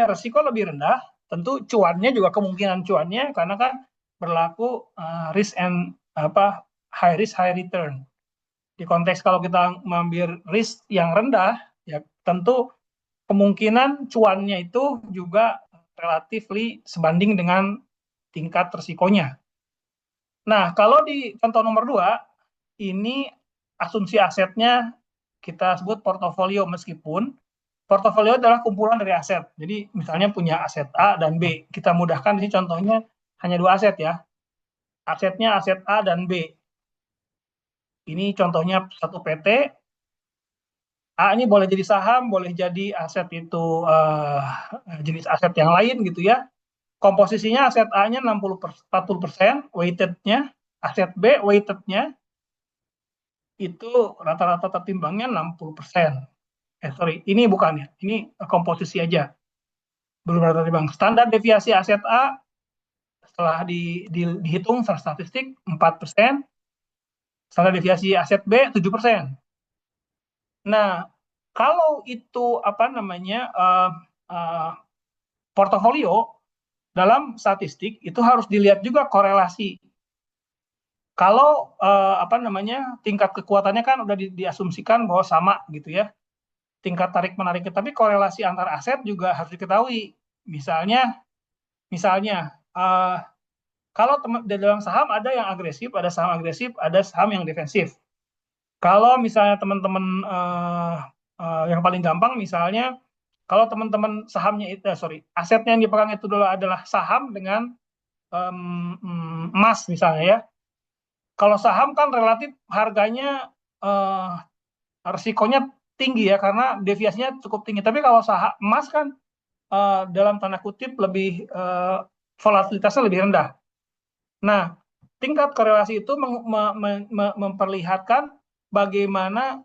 risiko lebih rendah, tentu cuannya juga kemungkinan cuannya karena kan berlaku risk and high risk high return. Di konteks kalau kita mengambil risk yang rendah, ya tentu kemungkinan cuannya itu juga relatif sebanding dengan tingkat risikonya. Nah, kalau di contoh nomor 2, ini asumsi asetnya kita sebut portofolio, meskipun portofolio adalah kumpulan dari aset. Jadi misalnya punya aset A dan B. Kita mudahkan di sini contohnya hanya 2 aset ya. Asetnya aset A dan B. Ini contohnya satu PT. A ini boleh jadi saham, boleh jadi aset itu jenis aset yang lain gitu ya. Komposisinya aset A-nya 40%, weighted-nya, aset B weighted-nya itu rata-rata tertimbangnya 60%. Ini bukan ya, ini komposisi aja. Belum rata timbang. Standar deviasi aset A setelah dihitung secara statistik 4%, standar deviasi aset B 7%. Nah, kalau itu portofolio dalam statistik itu harus dilihat juga korelasi. Kalau tingkat kekuatannya kan udah diasumsikan bahwa sama gitu ya, tingkat tarik menariknya, tapi korelasi antar aset juga harus diketahui. Misalnya kalau di dalam saham ada yang agresif, ada saham agresif, ada saham yang defensif. Kalau misalnya teman-teman yang paling gampang misalnya kalau teman-teman asetnya yang dipegang itu dulu adalah saham dengan emas misalnya ya. Kalau saham kan relatif harganya resikonya tinggi ya karena deviasinya cukup tinggi. Tapi kalau saham emas kan dalam tanda kutip lebih volatilitasnya lebih rendah. Nah, tingkat korelasi itu memperlihatkan bagaimana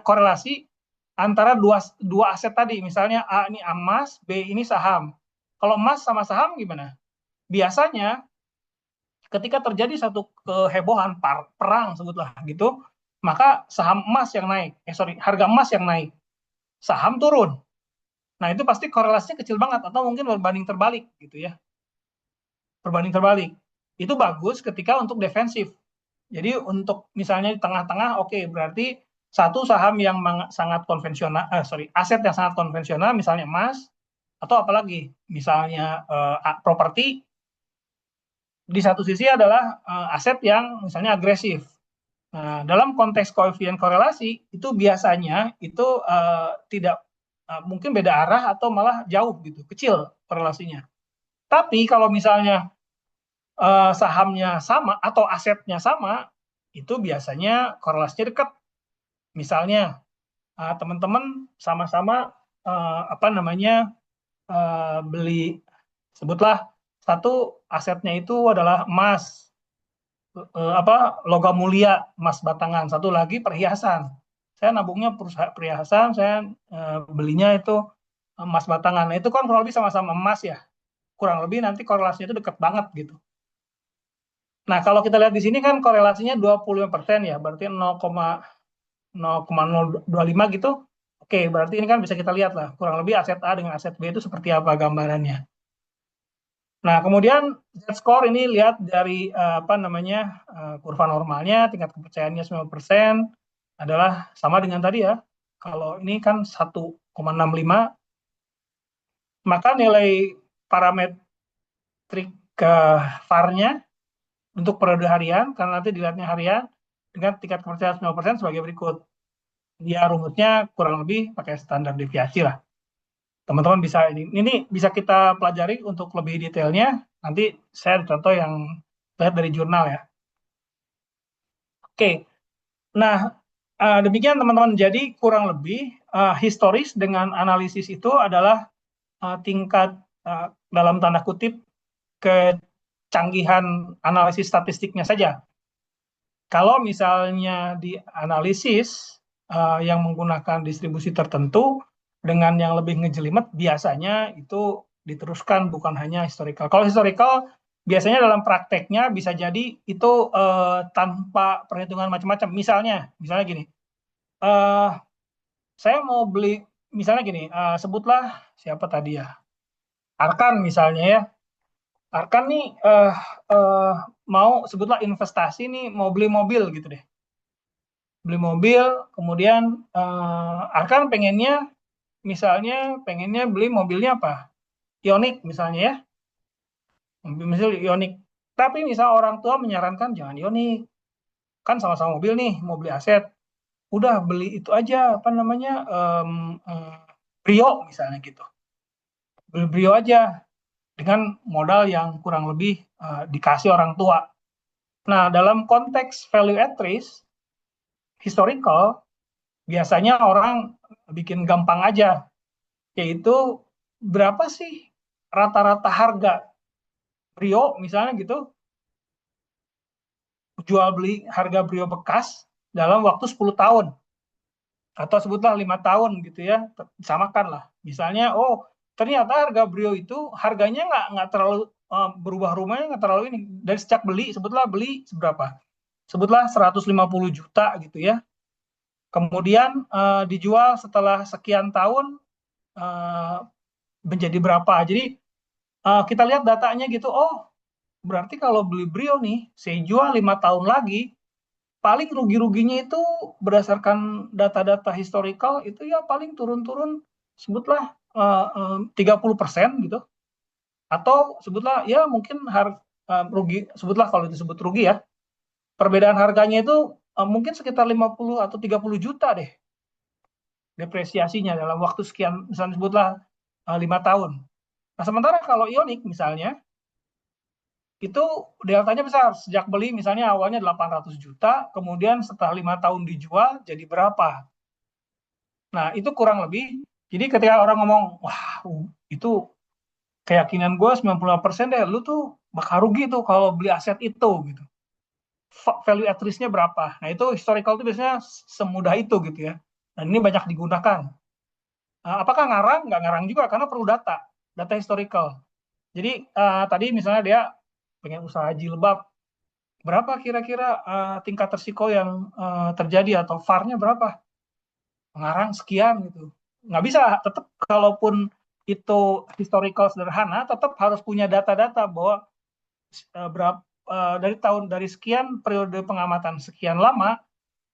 korelasi antara dua aset tadi. Misalnya A ini emas, B ini saham. Kalau emas sama saham gimana? Biasanya ketika terjadi satu kehebohan perang sebutlah gitu, maka saham emas yang naik. Harga emas yang naik. Saham turun. Nah, itu pasti korelasinya kecil banget atau mungkin berbanding terbalik gitu ya. Berbanding terbalik. Itu bagus ketika untuk defensif. Jadi untuk misalnya di tengah-tengah, oke, berarti satu saham yang sangat konvensional, aset yang sangat konvensional, misalnya emas, atau apalagi, misalnya properti, di satu sisi adalah aset yang misalnya agresif. Nah, dalam konteks koefisien korelasi, itu biasanya itu tidak mungkin beda arah atau malah jauh gitu, kecil korelasinya. Tapi kalau misalnya sahamnya sama atau asetnya sama, itu biasanya korelasinya dekat. Misalnya teman-teman sama-sama beli, sebutlah satu asetnya itu adalah emas, logam mulia, emas batangan. Satu lagi perhiasan. Saya nabungnya perhiasan, saya belinya itu emas batangan. Nah, itu kan kurang lebih sama-sama emas ya. Kurang lebih nanti korelasinya itu dekat banget gitu. Nah, kalau kita lihat di sini kan korelasinya 25% ya, berarti 0,025 gitu. Oke, berarti ini kan bisa kita lihat lah, kurang lebih aset A dengan aset B itu seperti apa gambarannya. Nah, kemudian Z-score ini lihat dari kurva normalnya, tingkat kepercayaannya 90% adalah sama dengan tadi ya. Kalau ini kan 1,65, maka nilai parametrik VAR-nya untuk periode harian, karena nanti dilihatnya harian, dengan tingkat kepercayaan 90% sebagai berikut. Ya, rumusnya kurang lebih pakai standar deviasi lah. Teman-teman bisa, ini bisa kita pelajari untuk lebih detailnya. Nanti saya contoh yang lihat dari jurnal ya. Oke, nah demikian teman-teman. Jadi kurang lebih historis dengan analisis itu adalah tingkat dalam tanda kutip kecanggihan analisis statistiknya saja. Kalau misalnya di analisis yang menggunakan distribusi tertentu dengan yang lebih ngejelimet, biasanya itu diteruskan bukan hanya historical. Kalau historical biasanya dalam prakteknya bisa jadi itu tanpa perhitungan macam-macam. Misalnya gini, saya mau beli, misalnya gini, sebutlah siapa tadi ya, Arkan misalnya ya. Arkan nih mau sebutlah investasi nih, mau beli mobil gitu deh. Beli mobil, kemudian Arkan pengennya beli mobilnya apa? Ioniq misalnya ya. Misalnya Ioniq. Tapi misal orang tua menyarankan jangan Ioniq. Kan sama-sama mobil nih, mau beli aset. Udah beli itu aja, Brio misalnya gitu. Beli Brio aja dengan modal yang kurang lebih dikasih orang tua. Nah, dalam konteks value at risk, historical, biasanya orang bikin gampang aja, yaitu berapa sih rata-rata harga Brio misalnya gitu, jual beli harga Brio bekas dalam waktu 10 tahun atau sebutlah 5 tahun gitu ya, samakan lah. Misalnya, oh ternyata harga Brio itu harganya nggak terlalu berubah rumahnya, nggak terlalu ini. Dari sejak beli, sebutlah beli seberapa? Sebutlah 150 juta gitu ya. Kemudian dijual setelah sekian tahun menjadi berapa. Jadi kita lihat datanya gitu, oh berarti kalau beli Brio nih, saya jual 5 tahun lagi, paling rugi-ruginya itu berdasarkan data-data historical itu ya paling turun-turun sebutlah 30% gitu. Atau sebutlah ya mungkin rugi, sebutlah kalau disebut rugi ya, perbedaan harganya itu mungkin sekitar 50 atau 30 juta deh depresiasinya dalam waktu sekian, misalnya sebutlah 5 tahun. Nah, sementara kalau Ioniq misalnya itu deltanya besar. Sejak beli misalnya awalnya 800 juta, kemudian setelah 5 tahun dijual jadi berapa? Nah, itu kurang lebih. Jadi ketika orang ngomong, wah itu keyakinan gue 95% deh, lu tuh bakal rugi tuh kalau beli aset itu gitu. Value at risk-nya berapa? Nah, itu historical itu biasanya semudah itu gitu ya. Dan ini banyak digunakan. Apakah ngarang? Nggak ngarang juga karena perlu data historical. Jadi tadi misalnya dia pengen usaha jilbab, berapa kira-kira tingkat resiko yang terjadi atau VAR-nya berapa? Ngarang sekian gitu. Nggak bisa, tetap kalaupun itu historical sederhana, tetap harus punya data-data bahwa dari sekian periode pengamatan sekian lama,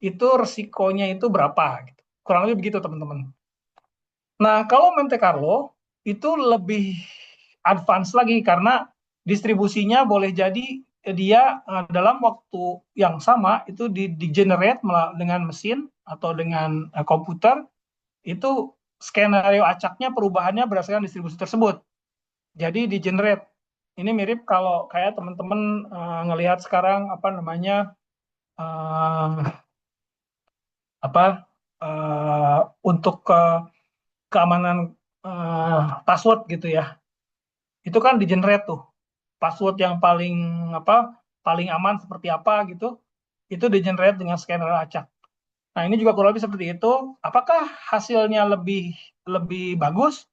itu resikonya itu berapa gitu. Kurang lebih begitu teman-teman. Nah, kalau Monte Carlo itu lebih advance lagi karena distribusinya boleh jadi dia dalam waktu yang sama itu di generate dengan mesin atau dengan komputer, itu skenario acaknya perubahannya berdasarkan distribusi tersebut. Jadi di generate. Ini mirip kalau kayak teman-teman ngelihat sekarang apa namanya untuk keamanan password gitu ya. Itu kan di generate tuh. Password yang paling aman seperti apa gitu. Itu di generate dengan scanner acak. Nah, ini juga kurang lebih seperti itu. Apakah hasilnya lebih bagus?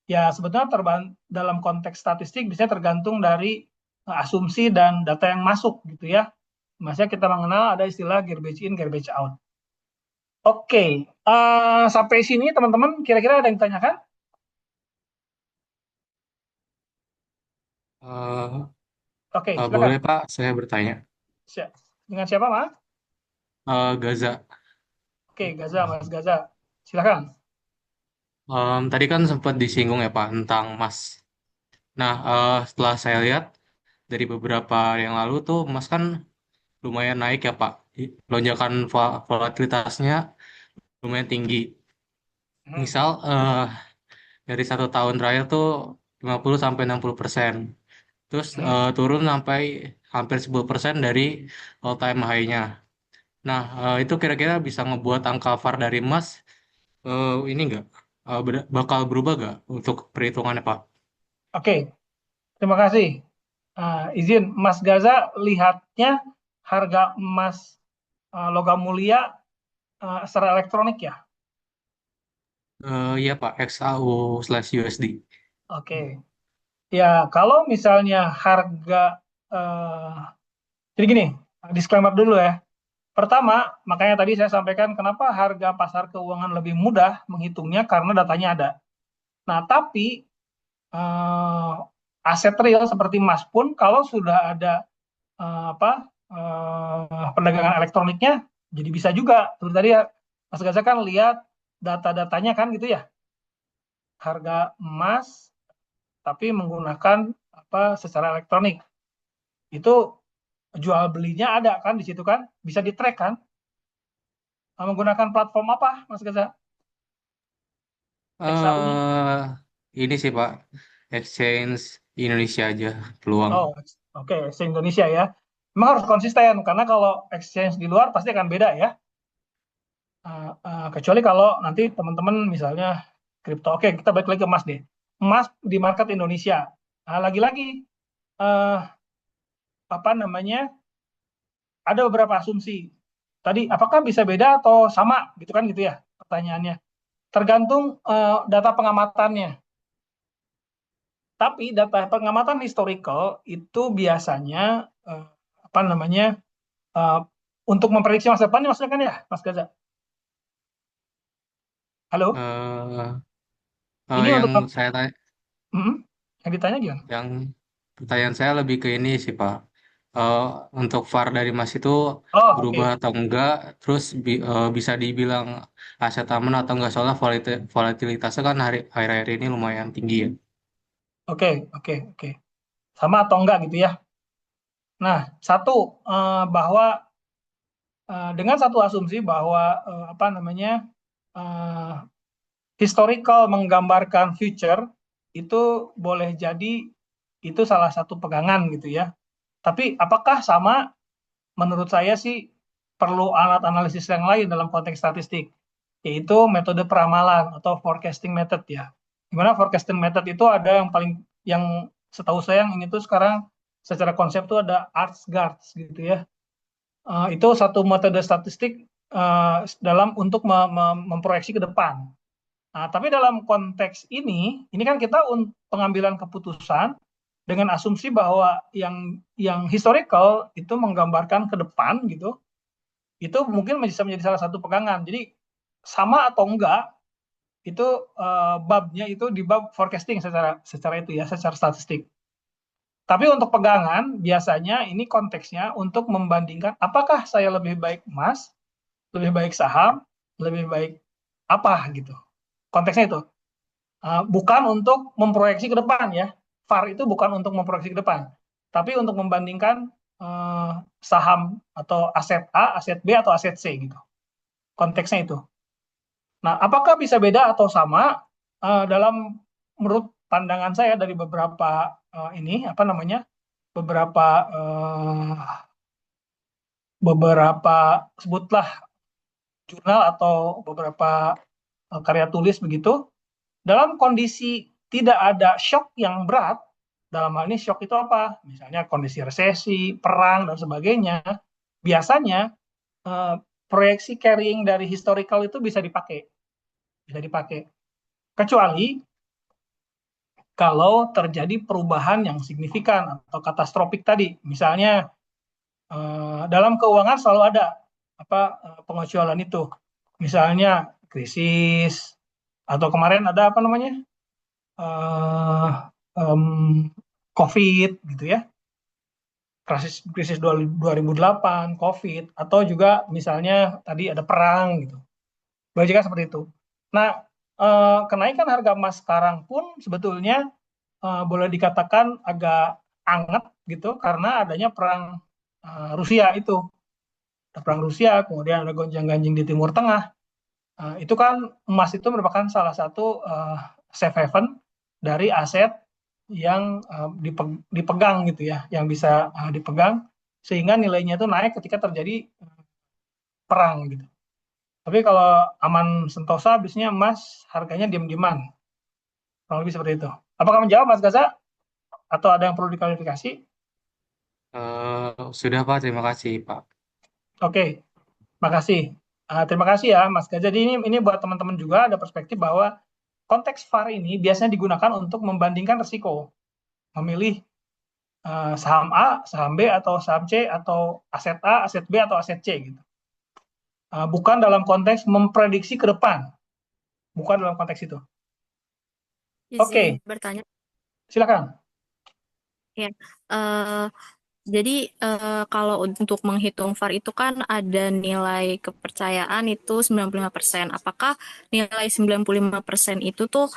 Ya, sebetulnya dalam konteks statistik bisa tergantung dari asumsi dan data yang masuk gitu ya. Maksudnya kita mengenal ada istilah garbage in, garbage out. Oke, sampai sini teman-teman kira-kira ada yang ditanyakan? Eh, Oke, silakan. boleh Pak, saya bertanya. Dengan siapa, Mas? Gaza. Oke, Gaza, Mas Gaza. Silakan. Tadi kan sempat disinggung ya Pak tentang emas. Nah, setelah saya lihat dari beberapa hari yang lalu tuh emas kan lumayan naik ya Pak. Lonjakan volatilitasnya lumayan tinggi. Hmm. Misal dari 1 tahun terakhir tuh 50-60%. Terus Hmm. turun sampai hampir 10% dari all time high-nya. Nah, itu kira-kira bisa ngebuat angka VAR dari emas ini nggak bakal berubah nggak untuk perhitungannya Pak? Oke, terima kasih. Izin, Mas Gaza lihatnya harga emas logam mulia secara elektronik ya? Iya Pak, XAU/USD. Oke. Ya, kalau misalnya harga, eh, jadi gini, disclaimer dulu ya. Pertama, makanya tadi saya sampaikan kenapa harga pasar keuangan lebih mudah menghitungnya karena datanya ada. Nah, tapi eh, aset real seperti emas pun kalau sudah ada perdagangan elektroniknya, jadi bisa juga. Seperti tadi ya, Mas Gaza kan lihat data-datanya kan gitu ya, harga emas tapi menggunakan secara elektronik. Itu jual belinya ada kan di situ kan, bisa di track kan. Menggunakan platform apa, Mas Gaza? XAU-nya? eh ini sih Pak, exchange Indonesia aja peluang. Oh, oke, se-Indonesia ya. Memang harus konsisten karena kalau exchange di luar pasti akan beda ya. Kecuali kalau nanti teman-teman misalnya kripto. Oke, kita balik lagi ke emas deh. Emas di market Indonesia. Nah, lagi-lagi eh, apa namanya? Ada beberapa asumsi. Tadi apakah bisa beda atau sama gitu kan gitu ya pertanyaannya. Tergantung data pengamatannya. Tapi data pengamatan historical itu biasanya eh, apa namanya? eh, untuk memprediksi masa depan maksudnya kan ya, Mas Gaza? Halo? Eh Ini yang untuk saya tanya, Hmm, yang ditanya gimana? yang pertanyaan saya lebih ke ini sih Pak. Eh untuk VAR dari Mas itu Oh, berubah oke. atau enggak, terus bisa dibilang aset aman atau enggak soalnya volatilitasnya kan akhir-akhir ini lumayan tinggi ya. Oke, oke, oke. Sama atau enggak gitu ya. Nah, satu bahwa dengan satu asumsi bahwa apa namanya eh, historical menggambarkan future itu boleh jadi itu salah satu pegangan gitu ya. Tapi apakah sama? Menurut saya sih perlu alat analisis yang lain dalam konteks statistik, yaitu metode peramalan atau forecasting method ya. Gimana forecasting method itu ada yang setahu saya yang ini tuh sekarang secara konsep tuh ada ArcGuards gitu ya. Itu satu metode statistik dalam untuk memproyeksi ke depan. Nah, tapi dalam konteks ini kan kita pengambilan keputusan dengan asumsi bahwa yang historical itu menggambarkan ke depan gitu, itu mungkin bisa menjadi salah satu pegangan. Jadi sama atau enggak itu babnya itu di bab forecasting secara itu ya, secara statistik. Tapi untuk pegangan biasanya ini konteksnya untuk membandingkan apakah saya lebih baik emas, lebih baik saham, lebih baik apa gitu. Konteksnya itu. Bukan untuk memproyeksi ke depan ya. VAR itu bukan untuk memproyeksi ke depan, tapi untuk membandingkan saham atau aset A, aset B, atau aset C gitu. Konteksnya itu. Nah, apakah bisa beda atau sama? Menurut pandangan saya dari beberapa beberapa sebutlah jurnal atau beberapa karya tulis begitu, dalam kondisi tidak ada shock yang berat, dalam hal ini shock itu apa? Misalnya kondisi resesi, perang, dan sebagainya, biasanya proyeksi carrying dari historical itu bisa dipakai. Kecuali kalau terjadi perubahan yang signifikan atau katastrofik tadi. Misalnya dalam keuangan selalu ada pengecualian itu. Misalnya krisis, atau kemarin ada COVID gitu ya, krisis 2008, COVID, atau juga misalnya tadi ada perang gitu. Boleh juga seperti itu. Nah, kenaikan harga emas sekarang pun sebetulnya boleh dikatakan agak anget gitu karena adanya perang Rusia itu. Ada perang Rusia, kemudian ada gonjang-ganjing di Timur Tengah. Itu kan emas itu merupakan salah satu safe haven dari aset yang dipegang gitu ya, yang bisa dipegang sehingga nilainya itu naik ketika terjadi perang gitu. Tapi kalau aman sentosa, biasanya emas harganya diam-diaman. Kurang lebih seperti itu. Apakah menjawab, Mas Gaza? Atau ada yang perlu diklarifikasi? Sudah Pak, terima kasih Pak. Oke, makasih. Terima kasih ya, Mas Gaza. Jadi ini buat teman-teman juga ada perspektif bahwa konteks VAR ini biasanya digunakan untuk membandingkan risiko. Memilih saham A, saham B, atau saham C, atau aset A, aset B, atau aset C gitu. Bukan dalam konteks memprediksi ke depan. Bukan dalam konteks itu. Oke. Izin bertanya. Silakan. Ya, jadi kalau untuk menghitung VAR itu kan ada nilai kepercayaan itu 95%. Apakah nilai 95% itu tuh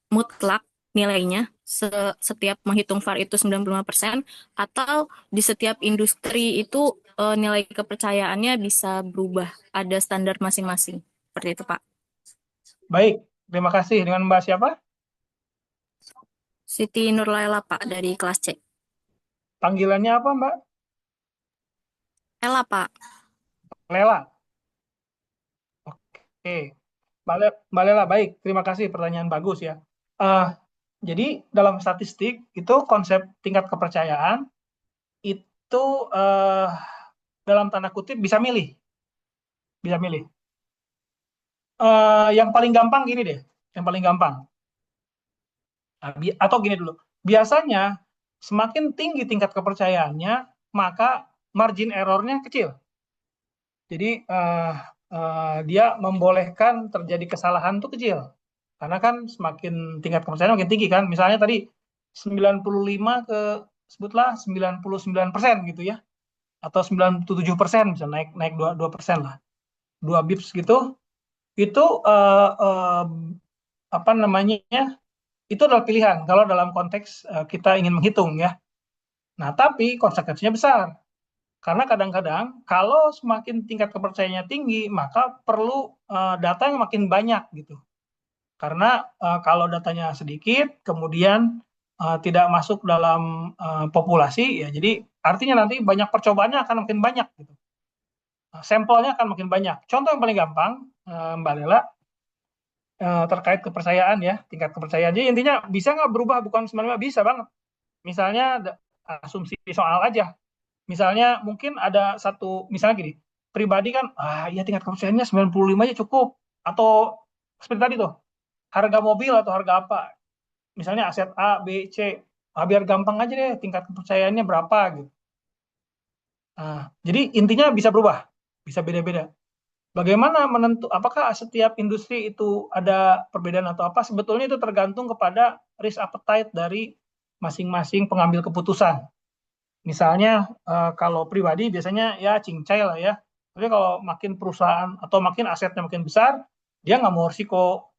mutlak nilainya setiap menghitung VAR itu 95% atau di setiap industri itu nilai kepercayaannya bisa berubah, ada standar masing-masing. Seperti itu, Pak. Baik, terima kasih. Dengan Mbak siapa? Siti Nurlaila, Pak, dari kelas C. Panggilannya apa, Mbak? Ella, Pak. Lela. Oke. Mbak Lela, baik. Terima kasih, pertanyaan bagus ya. Jadi dalam statistik itu konsep tingkat kepercayaan itu dalam tanda kutip bisa milih. Yang paling gampang gini deh, yang paling gampang. Atau gini dulu, biasanya semakin tinggi tingkat kepercayaannya, maka margin errornya kecil. Jadi dia membolehkan terjadi kesalahan itu kecil. Karena kan semakin tingkat kepercayaan makin tinggi kan. Misalnya tadi 95 ke sebutlah 99% gitu ya. Atau 97% bisa naik 2% lah. 2 bips gitu. Itu itu adalah pilihan kalau dalam konteks kita ingin menghitung ya. Nah, tapi konsekuensinya besar. Karena kadang-kadang kalau semakin tingkat kepercayaannya tinggi, maka perlu data yang makin banyak gitu. Karena kalau datanya sedikit, kemudian tidak masuk dalam populasi, ya jadi artinya nanti banyak percobaannya akan makin banyak gitu. Sampelnya akan makin banyak. Contoh yang paling gampang, Mbak Lela, terkait kepercayaan ya, tingkat kepercayaan. Jadi intinya bisa nggak berubah, bukan 95, bisa banget. Misalnya asumsi soal aja. Misalnya mungkin ada satu, misalnya gini, pribadi kan, ya tingkat kepercayaannya 95 aja cukup. Atau seperti tadi tuh, harga mobil atau harga apa. Misalnya aset A, B, C. Biar gampang aja deh tingkat kepercayaannya berapa gitu. Jadi intinya bisa berubah, bisa beda-beda. Bagaimana apakah setiap industri itu ada perbedaan atau apa? Sebetulnya itu tergantung kepada risk appetite dari masing-masing pengambil keputusan. Misalnya kalau pribadi biasanya ya cincai lah ya. Tapi kalau makin perusahaan atau makin asetnya makin besar, dia nggak mau risiko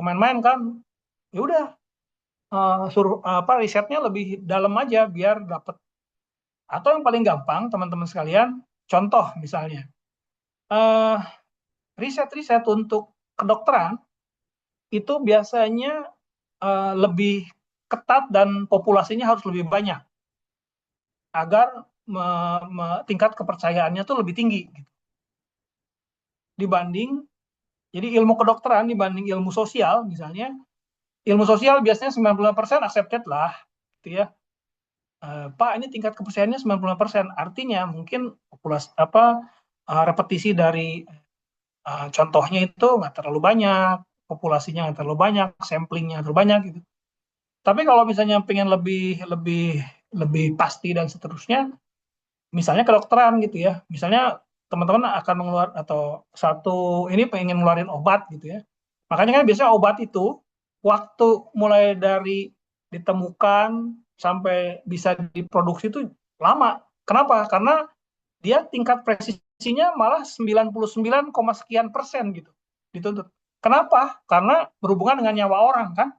main-main kan. Ya udah, suruh risetnya lebih dalam aja biar dapat. Atau yang paling gampang teman-teman sekalian, contoh misalnya riset-riset untuk kedokteran itu biasanya lebih ketat dan populasinya harus lebih banyak agar tingkat kepercayaannya tuh lebih tinggi gitu. Dibanding, jadi ilmu kedokteran dibanding ilmu sosial misalnya, ilmu sosial biasanya 90% accepted lah gitu ya. Pak, ini tingkat kepercayaannya 90%, artinya mungkin populasi repetisi dari contohnya itu nggak terlalu banyak, populasinya nggak terlalu banyak, samplingnya terlalu banyak gitu. Tapi kalau misalnya pengen lebih pasti dan seterusnya, misalnya kedokteran gitu ya, misalnya teman-teman akan mengeluarkan atau satu ini pengen ngeluarin obat gitu ya. Makanya kan biasanya obat itu waktu mulai dari ditemukan sampai bisa diproduksi itu lama. Kenapa? Karena dia tingkat presisinya malah 99, sekian persen gitu dituntut. Kenapa? Karena berhubungan dengan nyawa orang kan.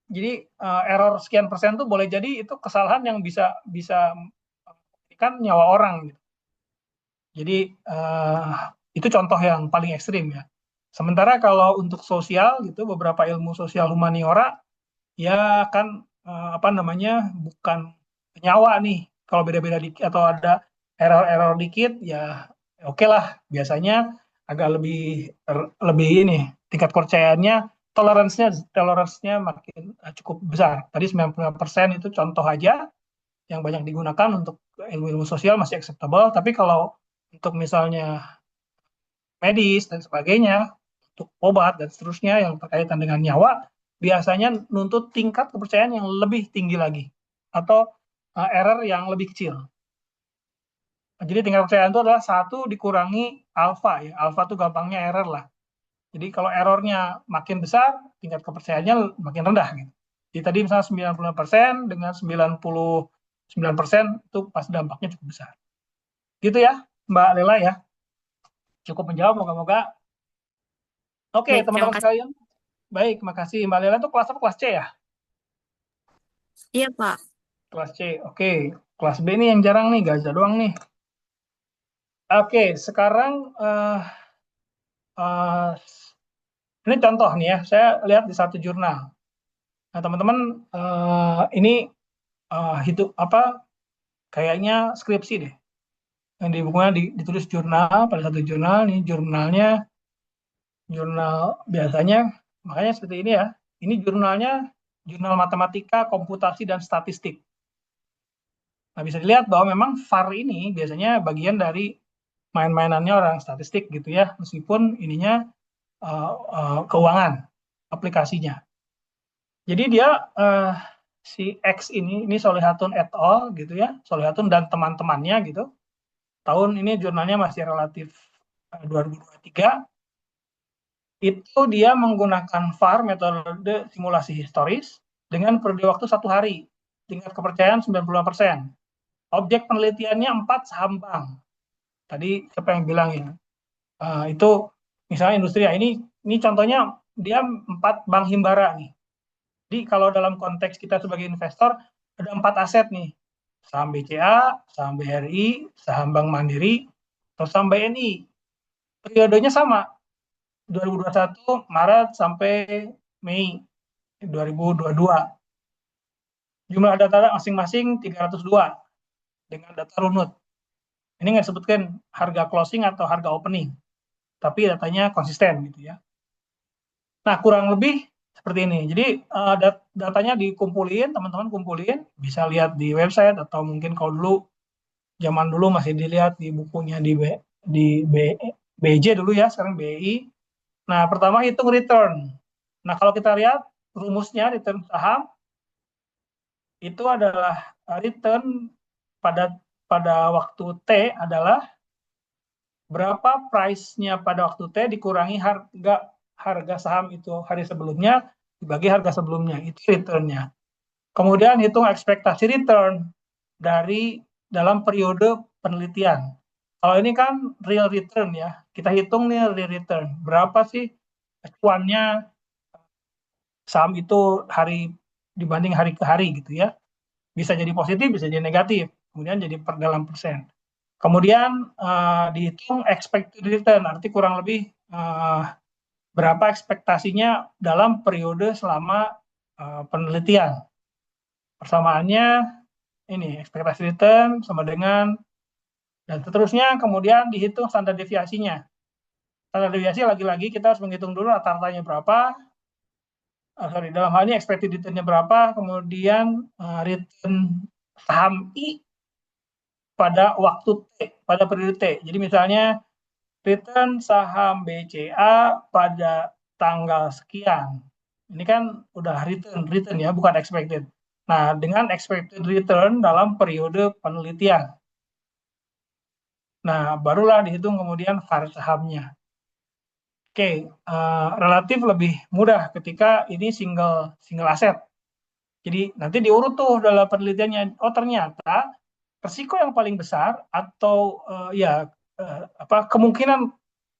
Jadi error sekian persen tuh boleh jadi itu kesalahan yang bisa kan nyawa orang gitu. Jadi itu contoh yang paling ekstrim ya. Sementara kalau untuk sosial gitu, beberapa ilmu sosial humaniora ya kan bukan nyawa nih. Kalau beda-beda dikit atau ada error-error dikit ya oke lah. Biasanya agak lebih ini tingkat kepercayaannya, toleransinya makin cukup besar. Tadi 95% itu contoh aja yang banyak digunakan untuk ilmu-ilmu sosial masih acceptable, tapi kalau untuk misalnya medis dan sebagainya, untuk obat dan seterusnya yang berkaitan dengan nyawa, biasanya nuntut tingkat kepercayaan yang lebih tinggi lagi, atau error yang lebih kecil. Jadi tingkat kepercayaan itu adalah 1 dikurangi alfa ya, alfa itu gampangnya error lah. Jadi kalau errornya makin besar, tingkat kepercayaannya makin rendah gitu. Jadi tadi misalnya 90% dengan 99% itu pasti dampaknya cukup besar. Gitu ya, Mbak Lela ya. Cukup menjawab, moga-moga. Oke, Baik, terima teman-teman kasih. sekalian. Baik, makasih. Mbak Lela itu kelas apa? Kelas C ya? Iya, Pak. Kelas C, oke. Kelas B nih yang jarang nih, Gaza doang nih. Oke, sekarang ini contoh nih ya, saya lihat di satu jurnal. Nah, teman-teman, ini kayaknya skripsi deh. Yang di bukunya ditulis jurnal, pada satu jurnal, nih jurnalnya, jurnal biasanya, makanya seperti ini ya. Ini jurnalnya, jurnal matematika, komputasi, dan statistik. Nah, bisa dilihat bahwa memang VAR ini biasanya bagian dari main-mainannya orang statistik gitu ya, meskipun ininya keuangan aplikasinya. Jadi dia si X ini Solihatun et al gitu ya, Solihatun dan teman-temannya gitu. Tahun ini jurnalnya masih relatif 2023. Itu dia menggunakan VAR, metode simulasi historis, dengan periode waktu 1 hari, tingkat kepercayaan 90%. Objek penelitiannya 4 saham bank. Tadi siapa yang bilang ya? Itu misalnya industri ya, ini contohnya dia 4 bank himbara nih. Jadi kalau dalam konteks kita sebagai investor ada 4 aset nih. Saham BCA, saham BRI, saham Bank Mandiri, atau saham BNI. Periodenya sama, 2021 Maret sampai Mei 2022. Jumlah data masing-masing 302 dengan data runut. Ini nggak disebutkan harga closing atau harga opening, tapi datanya konsisten gitu ya. Nah, kurang lebih seperti ini. Jadi datanya dikumpulin, teman-teman kumpulin, bisa lihat di website atau mungkin kalau dulu zaman dulu masih dilihat di bukunya BJ dulu ya, sekarang BI. Nah, pertama hitung return. Nah, kalau kita lihat rumusnya return saham itu adalah return pada waktu T adalah berapa price-nya pada waktu T dikurangi harga saham itu hari sebelumnya dibagi harga sebelumnya, itu return-nya. Kemudian hitung ekspektasi return dalam periode penelitian. Kalau ini kan real return ya, kita hitung nih real return. Berapa sih cuannya saham itu dibanding hari ke hari gitu ya. Bisa jadi positif, bisa jadi negatif. Kemudian jadi dalam persen. Kemudian dihitung expected return, arti kurang lebih berapa ekspektasinya dalam periode selama penelitian. Persamaannya ini ekspektasi return sama dengan dan seterusnya. Kemudian dihitung standar deviasinya. Standar deviasi lagi-lagi kita harus menghitung dulu rata-ratanya berapa. Dalam hal ini expected return-nya berapa, kemudian return saham I pada waktu T, pada periode T. Jadi misalnya return saham BCA pada tanggal sekian. Ini kan udah return ya, bukan expected. Nah, dengan expected return dalam periode penelitian. Nah, barulah dihitung kemudian VaR sahamnya. Oke, relatif lebih mudah ketika ini single aset. Jadi nanti diurut tuh dalam penelitiannya. Oh, ternyata risiko yang paling besar atau kemungkinan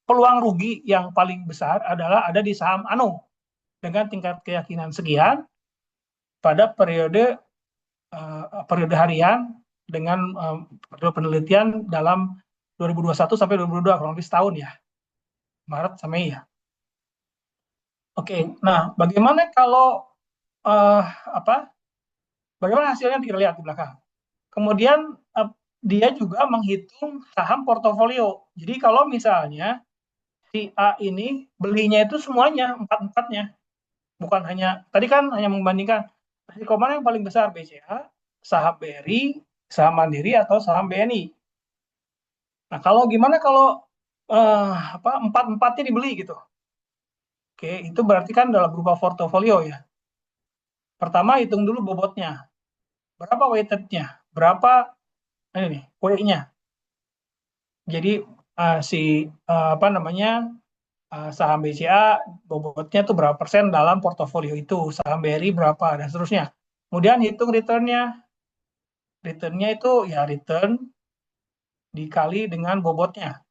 peluang rugi yang paling besar adalah ada di saham ANO dengan tingkat keyakinan sekian pada periode harian dengan periode penelitian dalam 2021 sampai 2022, kurang lebih setahun ya, Maret sampai Mei ya. Oke, nah bagaimana kalau bagaimana hasilnya kita lihat di belakang. Kemudian dia juga menghitung saham portofolio. Jadi kalau misalnya si A ini belinya itu semuanya empat-empatnya, bukan hanya tadi kan hanya membandingkan risiko mana yang paling besar, BCA, saham BRI, saham Mandiri atau saham BNI. Nah, gimana kalau empat-empatnya dibeli gitu? Oke, itu berarti kan dalam berupa portofolio ya. Pertama hitung dulu bobotnya. Berapa weighted-nya? Berapa ini nih, W-nya. Jadi saham BCA bobotnya tuh berapa persen dalam portofolio itu, saham BRI berapa dan seterusnya. Kemudian hitung return-nya. Return-nya itu ya return dikali dengan bobotnya.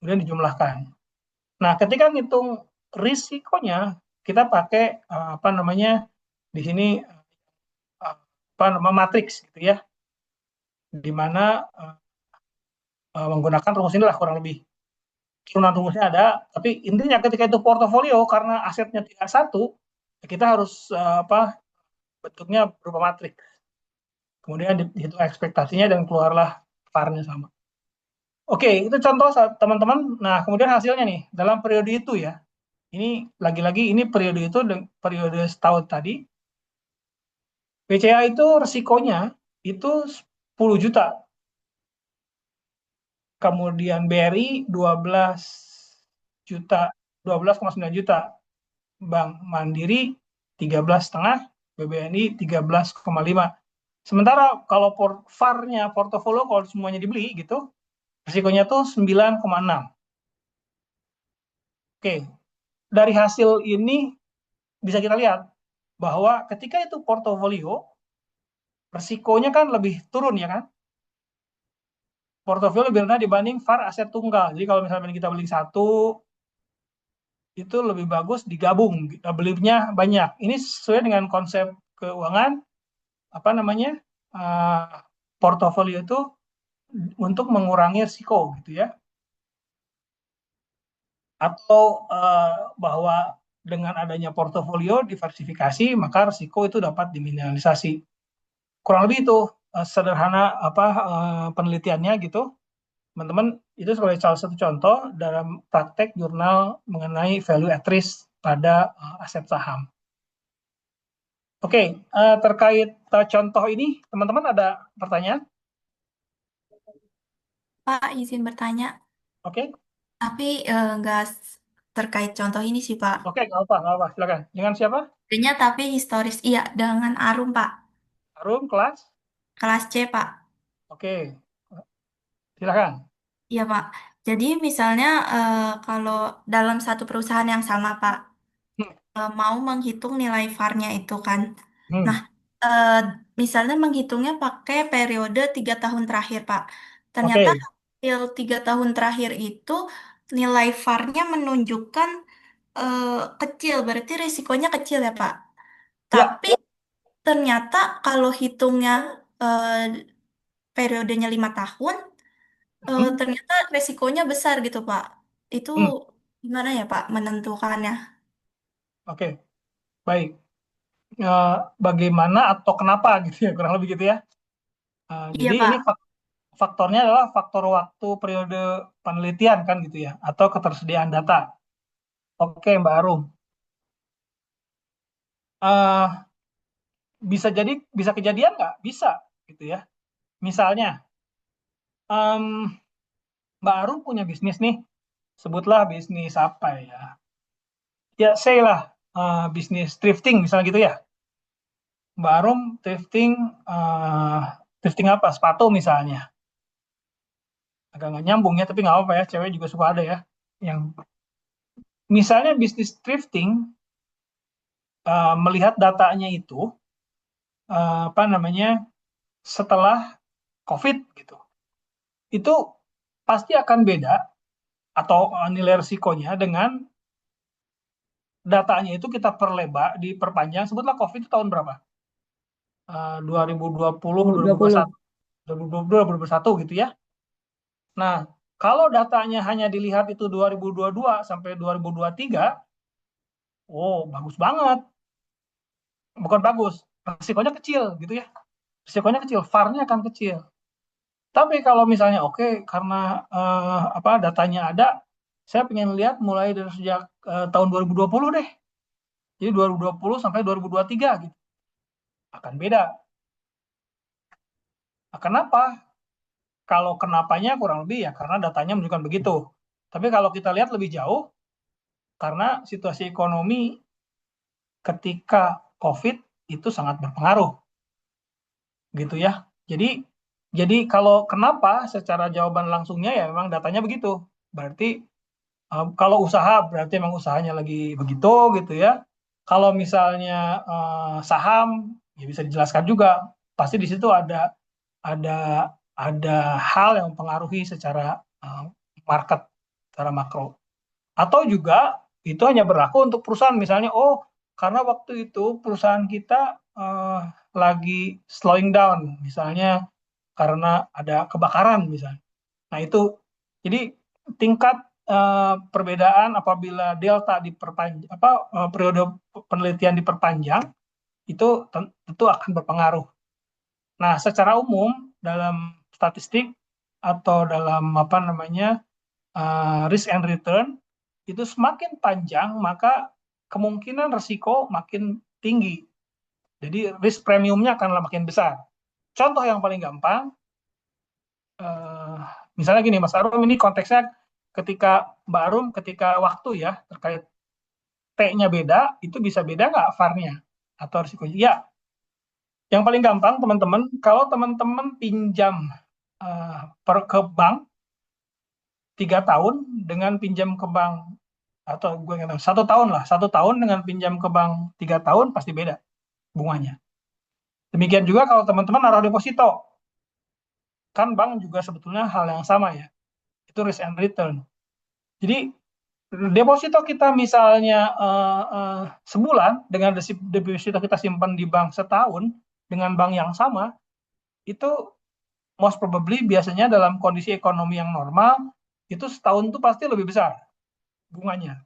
Kemudian dijumlahkan. Nah, ketika ngitung risikonya, kita pakai di sini matriks gitu ya, di mana menggunakan rumus inilah kurang lebih. Turunan rumusnya ada, tapi intinya ketika itu portofolio karena asetnya tidak satu, kita harus bentuknya berupa matriks. Kemudian dihitung ekspektasinya dan keluarlah VaR-nya sama. Oke, itu contoh teman-teman. Nah, kemudian hasilnya nih dalam periode itu ya. Ini lagi-lagi ini periode setahun tadi. BCA itu resikonya itu 10 juta. Kemudian BRI 12,9 juta. Bank Mandiri 13,5, BBNI 13,5. Sementara kalau VaR-nya portofolio kalau semuanya dibeli gitu, risikonya tuh 9,6. Oke, dari hasil ini bisa kita lihat bahwa ketika itu portofolio, risikonya kan lebih turun ya kan? Portofolio lebih rendah dibanding VaR aset tunggal. Jadi kalau misalnya kita beli satu, itu lebih bagus digabung, belinya banyak. Ini sesuai dengan konsep keuangan, portofolio itu untuk mengurangi risiko gitu ya. Atau bahwa dengan adanya portofolio diversifikasi, maka risiko itu dapat diminimalisasi. kurang lebih itu sederhana penelitiannya gitu. Teman-teman, itu sebagai salah satu contoh dalam praktek jurnal mengenai value at risk pada aset saham. Oke, terkait contoh ini, teman-teman ada pertanyaan? Pak, izin bertanya, Oke, tapi nggak terkait contoh ini sih, Pak. oke, nggak apa, silakan. Dengan siapa? Adanya tapi historis, iya, dengan Arum, Pak. Arum, kelas? Kelas C, Pak. Oke, silakan. Iya, Pak. Jadi misalnya kalau dalam satu perusahaan yang sama, Pak, Hmm, mau menghitung nilai VAR-nya itu kan. Nah, hmm, eh, misalnya menghitungnya pakai periode 3 tahun terakhir, Pak. Ternyata Oke, hasil 3 tahun terakhir itu nilai VAR-nya menunjukkan eh, kecil, berarti risikonya kecil ya, Pak. ya. Tapi ternyata kalau hitungnya eh, periodenya 5 tahun, Hmm, ternyata resikonya besar gitu, Pak. Itu hmm, gimana ya, Pak, menentukannya? Oke, baik. Eh, Bagaimana atau kenapa gitu ya, kurang lebih gitu ya. Iya, Jadi ini Pak. faktornya adalah faktor waktu periode penelitian kan gitu ya, atau ketersediaan data. Oke, Mbak Arum. Eh, bisa kejadian nggak? Bisa gitu ya. Misalnya, em, Mbak Arum punya bisnis nih, sebutlah bisnis apa ya? Ya, say lah, bisnis thrifting misalnya gitu ya. Mbak Arum eh, thrifting apa? Sepatu misalnya. Agak nggak nyambung ya, tapi nggak apa ya, cewek juga suka ada ya. Yang misalnya bisnis thrifting, melihat datanya itu, apa namanya, setelah COVID gitu, itu pasti akan beda atau nilai risikonya dengan datanya itu kita diperpanjang, sebutlah COVID itu tahun berapa? 2020, 20. 2021, 2022, 2021 gitu ya. Nah, kalau datanya hanya dilihat itu 2022 sampai 2023, oh bagus banget. Bukan bagus, risikonya kecil gitu ya. Risikonya kecil, VAR-nya akan kecil. Tapi kalau misalnya oke, karena datanya ada, saya pengen lihat mulai dari sejak tahun 2020 deh. Jadi 2020 sampai 2023 gitu. Akan beda. Nah, kenapa? Kalau kenapanya kurang lebih ya karena datanya menunjukkan begitu. Tapi kalau kita lihat lebih jauh, karena situasi ekonomi ketika COVID itu sangat berpengaruh gitu ya. Jadi kalau kenapa secara jawaban langsungnya ya memang datanya begitu. Berarti kalau usaha berarti memang usahanya lagi begitu gitu ya. Kalau misalnya saham ya bisa dijelaskan juga. Pasti di situ ada ada hal yang mempengaruhi secara eh, market, secara makro. Atau juga itu hanya berlaku untuk perusahaan misalnya, oh karena waktu itu perusahaan kita eh, lagi slowing down, misalnya karena ada kebakaran misalnya. Nah itu, jadi tingkat perbedaan apabila delta diperpanjang, periode penelitian diperpanjang, itu tentu akan berpengaruh. Nah, secara umum dalam statistik atau dalam apa namanya risk and return itu semakin panjang maka kemungkinan risiko makin tinggi. Jadi risk premiumnya akan makin besar. Contoh yang paling gampang, eh, misalnya gini, Mas Arum, ini konteksnya ketika Mbak Arum, ketika waktu ya terkait T-nya beda, itu bisa beda nggak VAR-nya atau risikonya? Ya, yang paling gampang teman-teman, kalau teman-teman pinjam ke bank 3 tahun dengan pinjam ke bank atau gue nggak tahu 1 tahun lah, 1 tahun dengan pinjam ke bank 3 tahun pasti beda bunganya. Demikian juga kalau teman-teman naruh deposito, kan bank juga sebetulnya hal yang sama ya, itu risk and return. Jadi deposito kita misalnya sebulan dengan deposito kita simpan di bank setahun dengan bank yang sama, itu most probably biasanya dalam kondisi ekonomi yang normal itu setahun itu pasti lebih besar bunganya.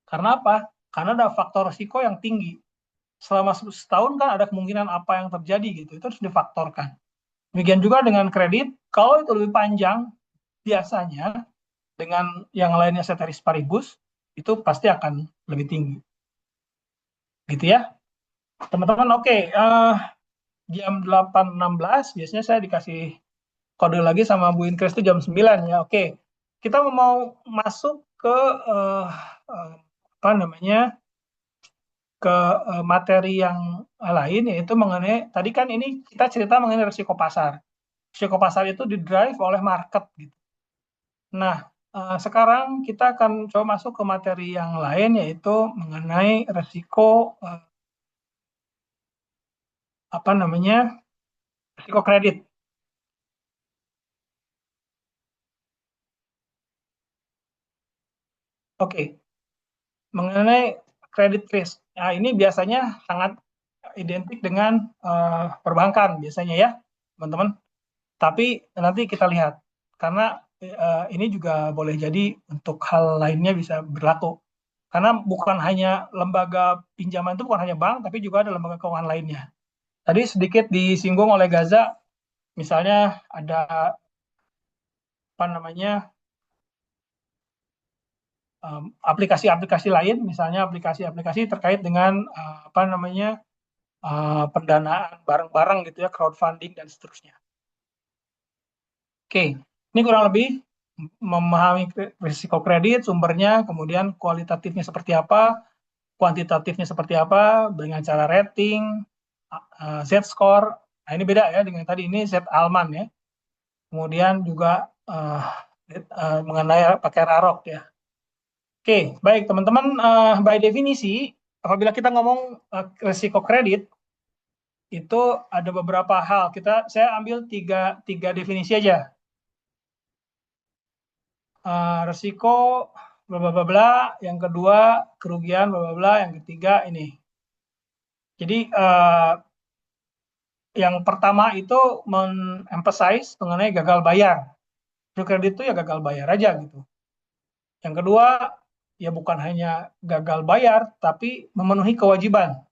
Karena apa? Karena ada faktor risiko yang tinggi. selama setahun kan ada kemungkinan apa yang terjadi gitu, itu harus difaktorkan. Demikian juga dengan kredit, kalau itu lebih panjang, biasanya dengan yang lainnya ceteris paribus, itu pasti akan lebih tinggi. Gitu ya, teman-teman. Oke, jam 8.16 biasanya saya dikasih kode lagi sama Bu Inkres itu jam 9 ya. Oke, kita mau masuk ke apa namanya, ke materi yang lain, yaitu mengenai, tadi kan ini kita cerita mengenai risiko pasar. Risiko pasar itu didrive oleh market gitu. Nah, sekarang kita akan coba masuk ke materi yang lain, yaitu mengenai risiko apa namanya, risiko kredit. Oke, mengenai credit risk. Nah, ini biasanya sangat identik dengan perbankan biasanya ya, teman-teman. Tapi nanti kita lihat, karena ini juga boleh jadi untuk hal lainnya bisa berlaku. Karena bukan hanya lembaga pinjaman itu bukan hanya bank, tapi juga ada lembaga keuangan lainnya. Tadi sedikit disinggung oleh Gaza, misalnya ada apa namanya, aplikasi-aplikasi lain, misalnya aplikasi-aplikasi terkait dengan apa namanya, pendanaan bareng-bareng gitu ya, crowdfunding dan seterusnya. Oke, ini kurang lebih memahami risiko kredit, sumbernya, kemudian kualitatifnya seperti apa, kuantitatifnya seperti apa, dengan cara rating, Z-score. Nah, ini beda ya dengan tadi, ini Z-Alman ya. Kemudian juga mengenai pakai RAROC ya. Oke, baik teman-teman, by definisi, apabila kita ngomong risiko kredit, itu ada beberapa hal. Saya ambil tiga definisi aja. Risiko bla bla bla, yang kedua kerugian bla bla bla, yang ketiga ini. Jadi yang pertama itu emphasize mengenai gagal bayar. Kredit itu ya gagal bayar aja gitu. Yang kedua ya bukan hanya gagal bayar, tapi memenuhi kewajiban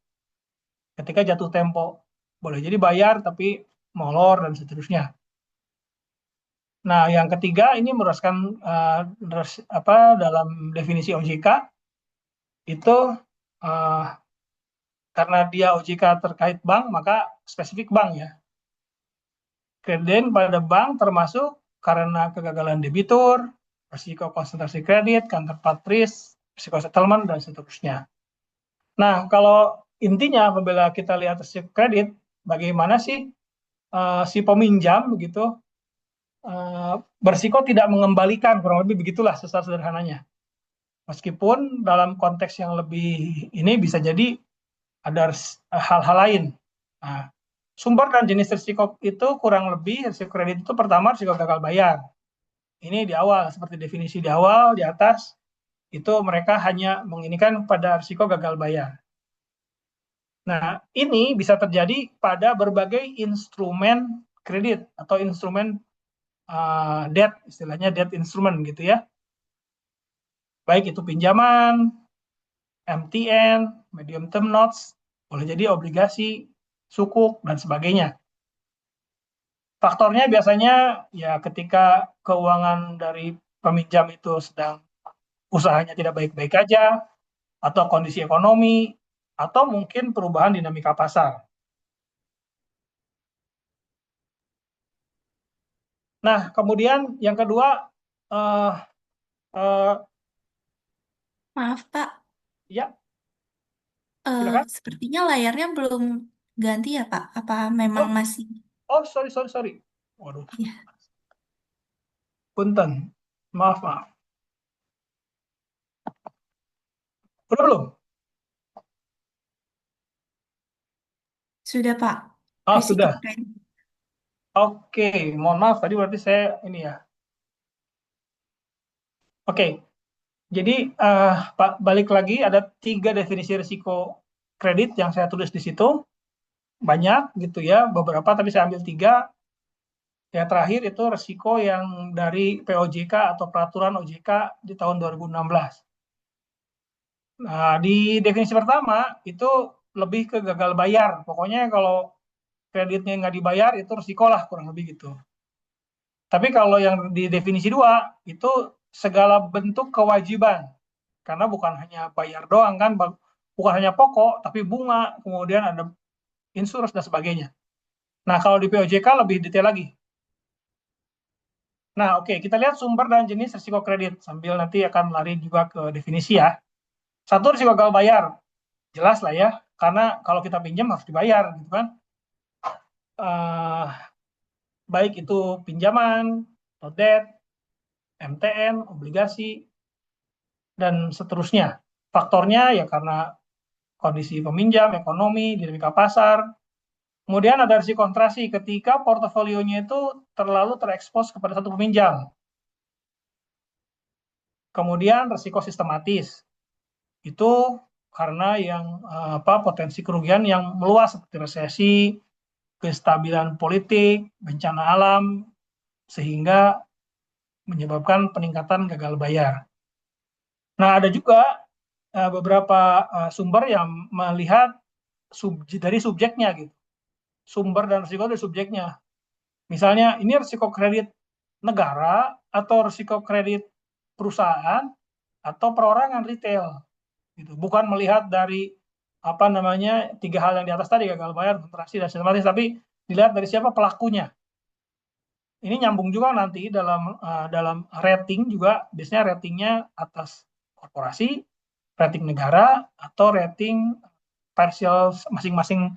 ketika jatuh tempo. Boleh jadi bayar tapi molor dan seterusnya. Nah, yang ketiga ini berdasarkan dalam definisi OJK itu karena dia OJK terkait bank, maka spesifik bank ya. Kredit pada bank termasuk karena kegagalan debitur, risiko konsentrasi kredit, counterpart risk, risiko settlement, dan seterusnya. Nah, kalau intinya apabila kita lihat risiko kredit, bagaimana sih si peminjam begitu berisiko tidak mengembalikan, kurang lebih begitulah secara sederhananya. Meskipun dalam konteks yang lebih ini bisa jadi ada hal-hal lain. Nah, sumber dan jenis risiko itu kurang lebih, risiko kredit itu pertama risiko gagal bayar. Ini di awal, seperti definisi di awal, di atas, itu mereka hanya menginikan pada risiko gagal bayar. Nah, ini bisa terjadi pada berbagai instrumen kredit atau instrumen debt, istilahnya debt instrument gitu ya. Baik itu pinjaman, MTN, medium term notes, boleh jadi obligasi, sukuk, dan sebagainya. Faktornya biasanya ya ketika keuangan dari peminjam itu sedang usahanya tidak baik-baik aja, atau kondisi ekonomi, atau mungkin perubahan dinamika pasar. Nah, kemudian yang kedua, Maaf, Pak. ya, silakan. Sepertinya layarnya belum ganti ya, Pak? Apa memang masih? Oh, sorry. Waduh, Ya. punten. Maaf. Udah belum? Sudah, Pak. Oh, Risiko sudah. kredit. Oke, mohon maaf tadi berarti saya ini ya. Oke, jadi Pak, balik lagi ada 3 definisi risiko kredit yang saya tulis di situ. Banyak gitu ya, beberapa tapi saya ambil 3. Yang terakhir itu risiko yang dari POJK atau peraturan OJK di tahun 2016. Nah, di definisi pertama itu lebih ke gagal bayar. Pokoknya kalau kreditnya nggak dibayar itu risiko lah, kurang lebih gitu. Tapi kalau yang di definisi 2 itu segala bentuk kewajiban. Karena bukan hanya bayar doang kan, bukan hanya pokok, tapi bunga, kemudian ada insurans dan sebagainya. Nah, kalau di POJK lebih detail lagi. Nah, oke, kita lihat sumber dan jenis risiko kredit sambil nanti akan lari juga ke definisi ya. Satu, risiko gagal bayar. Jelas lah ya, karena kalau kita pinjam harus dibayar gitu kan. Baik itu pinjaman, atau debt, MTN, obligasi, dan seterusnya. Faktornya ya karena kondisi peminjam, ekonomi, dinamika pasar. Kemudian ada risiko konsentrasi ketika portofolionya itu terlalu terekspos kepada satu peminjam. Kemudian risiko sistematis. Itu karena yang potensi kerugian yang meluas seperti resesi, kestabilan politik, bencana alam, sehingga menyebabkan peningkatan gagal bayar. Nah, ada juga beberapa sumber yang melihat dari subjeknya gitu. Sumber dan risiko dari subjeknya. Misalnya, ini risiko kredit negara atau risiko kredit perusahaan atau perorangan retail. Gitu. Bukan melihat dari tiga hal yang di atas tadi, gagal bayar, konsentrasi, dan sistematis, tapi dilihat dari siapa pelakunya. Ini nyambung juga nanti dalam rating juga, biasanya ratingnya atas korporasi, rating negara, atau rating parsial masing-masing